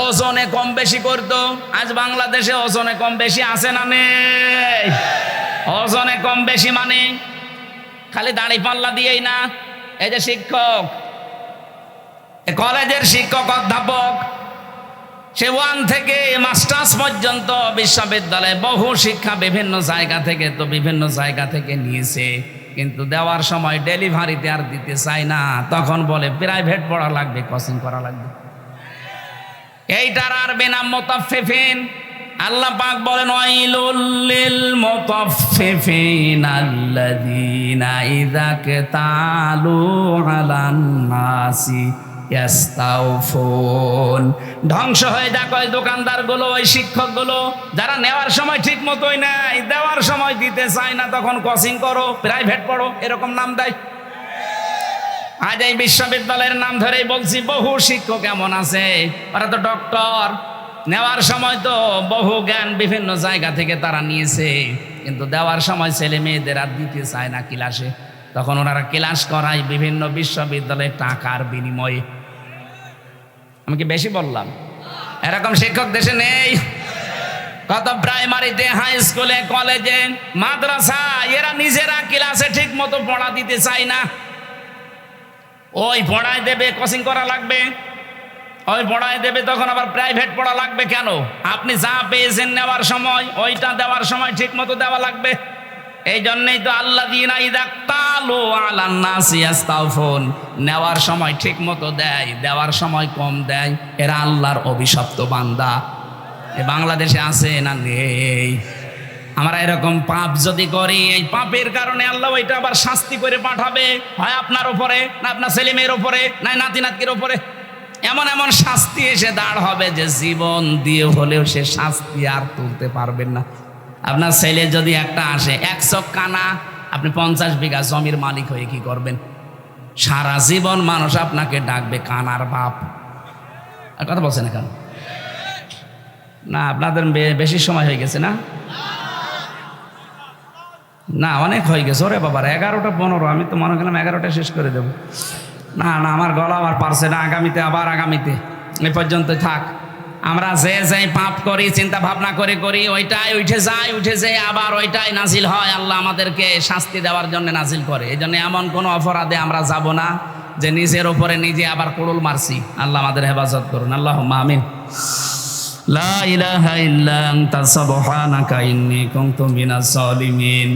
ওজনে কম বেশি করতো। আজ বাংলাদেশে ওজনে কম বেশি আছে না নেই? ওজনে কম বেশি মানে খালি দাড়ি পাল্লা দিয়েই না। এই যে শিক্ষক, কলেজের শিক্ষক, অধ্যাপক, সে 1 থেকে মাস্টার্স পর্যন্ত বিশ্ববিদ্যালয়ে বহু শিক্ষা বিভিন্ন জায়গা থেকে তো বিভিন্ন জায়গা থেকে নিয়েছে, কিন্তু দেওয়ার সময় ডেলিভারিতে আর দিতে চায় না। তখন বলে প্রাইভেট পড়া লাগবে, কোচিং করা লাগবে। এইটার আর বেনাম মুতাফফিফিন। আল্লাহ পাক বলেন ওয়াইলুল লিল মুতাফফিফিন আল্লাযীনা ইযা কাতালু আলান নাসি ইয়াস্তাউফুন। ধ্বংস হয়ে যাক ওই দোকানদারগুলো, ওই শিক্ষকগুলো যারা নেওয়ার সময় ঠিক মতোই নেয়, দেওয়ার সময় দিতে চায় না, তখন কোচিং করো, প্রাইভেট পড়ো, এরকম নাম দেয়। আজ এই বিশ্ববিদ্যালয়ের নাম ধরেই বলছি, বহু শিক্ষক এমন আছে, ওরা তো ডক্টর, নেওয়ার সময় তো বহু জ্ঞান বিভিন্ন জায়গা থেকে তারা নিয়েছে, কিন্তু দেওয়ার সময় ছেলে মেয়েদের আর দিতে চায় না ক্লাসে। তখন ওনারা ক্লাস করায় বিভিন্ন বিশ্ববিদ্যালয়ে টাকার বিনিময়ে। আমি কি বেশি বললাম? এরকম শিক্ষক দেশে নেই? কত প্রাইমারিতে, হাই স্কুলে, কলেজে, মাদ্রাসা, এরা নিজেরা ক্লাসে ঠিক মতো পড়া দিতে চায় না। ওই পড়ায় দেবে, কোচিং করা লাগবে, ওই পড়ায় দেবে, তখন আবার প্রাইভেট পড়া লাগবে। কেন? আপনি যা পেয়েছেন নেওয়ার সময়, ওইটা দেওয়ার সময় ঠিক মতো দেওয়া লাগবে। এই জন্যই তো আল্লাযীনা ইযা ক্তালু আলান নাসি ইয়াস্তাউফুন, নেওয়ার সময় ঠিক মতো দেয়, দেওয়ার সময় কম দেয়, এরা আল্লাহর অভিশপ্ত বান্দা। এ বাংলাদেশে আছে না নেই? আমরা এরকম পাপ যদি করি, এই পাপের কারণে আল্লাহ ওইটা আবার শাস্তি করে পাঠাবে, হয় আপনার উপরে, না আপনার ছেলে মেয়ের উপরে, না নাতি নাতনির উপরে। এমন এমন শাস্তি এসে দাঁড় হবে যে জীবন দিয়ে হলেও সে শাস্তি আর তুলতে পারবেন না। আপনার ছেলে যদি একটা আসে 100 কানা, আপনি 50 বিঘা জমির মালিক হয়ে কি করবেন? সারা জীবন মানুষ আপনাকে ডাকবে কানার বাপ। আর কথা বলছেন এখন? না, আপনাদের বেশি সময় হয়ে গেছে না? না, অনেক হয়ে গেছে। ওরে বাবার 11টা 15, আমি তো মনে করলাম 11টা শেষ করে দেব। না না, আমার গলা আমার পারছে না। আগামীতে আবার আগামীতে এই পর্যন্ত থাক। আমরা যে পাপ করি, চিন্তা ভাবনা করি, ওইটাই উঠে যায়, আবার ওইটাই নাজিল হয়। আল্লাহ আমাদেরকে শাস্তি দেওয়ার জন্য নাজিল করে। এই জন্য এমন কোনো অপরাধে আমরা যাব না যে নিজের ওপরে নিজে আবার কুড়ুল মারছি। আল্লাহ আমাদের হেফাজত করুন, আল্লাহুম্মা আমিন। লা ইলাহা ইল্লা আনতা সুবহানাকা ইন্নী কুনতু মিনাজ জালিমিন।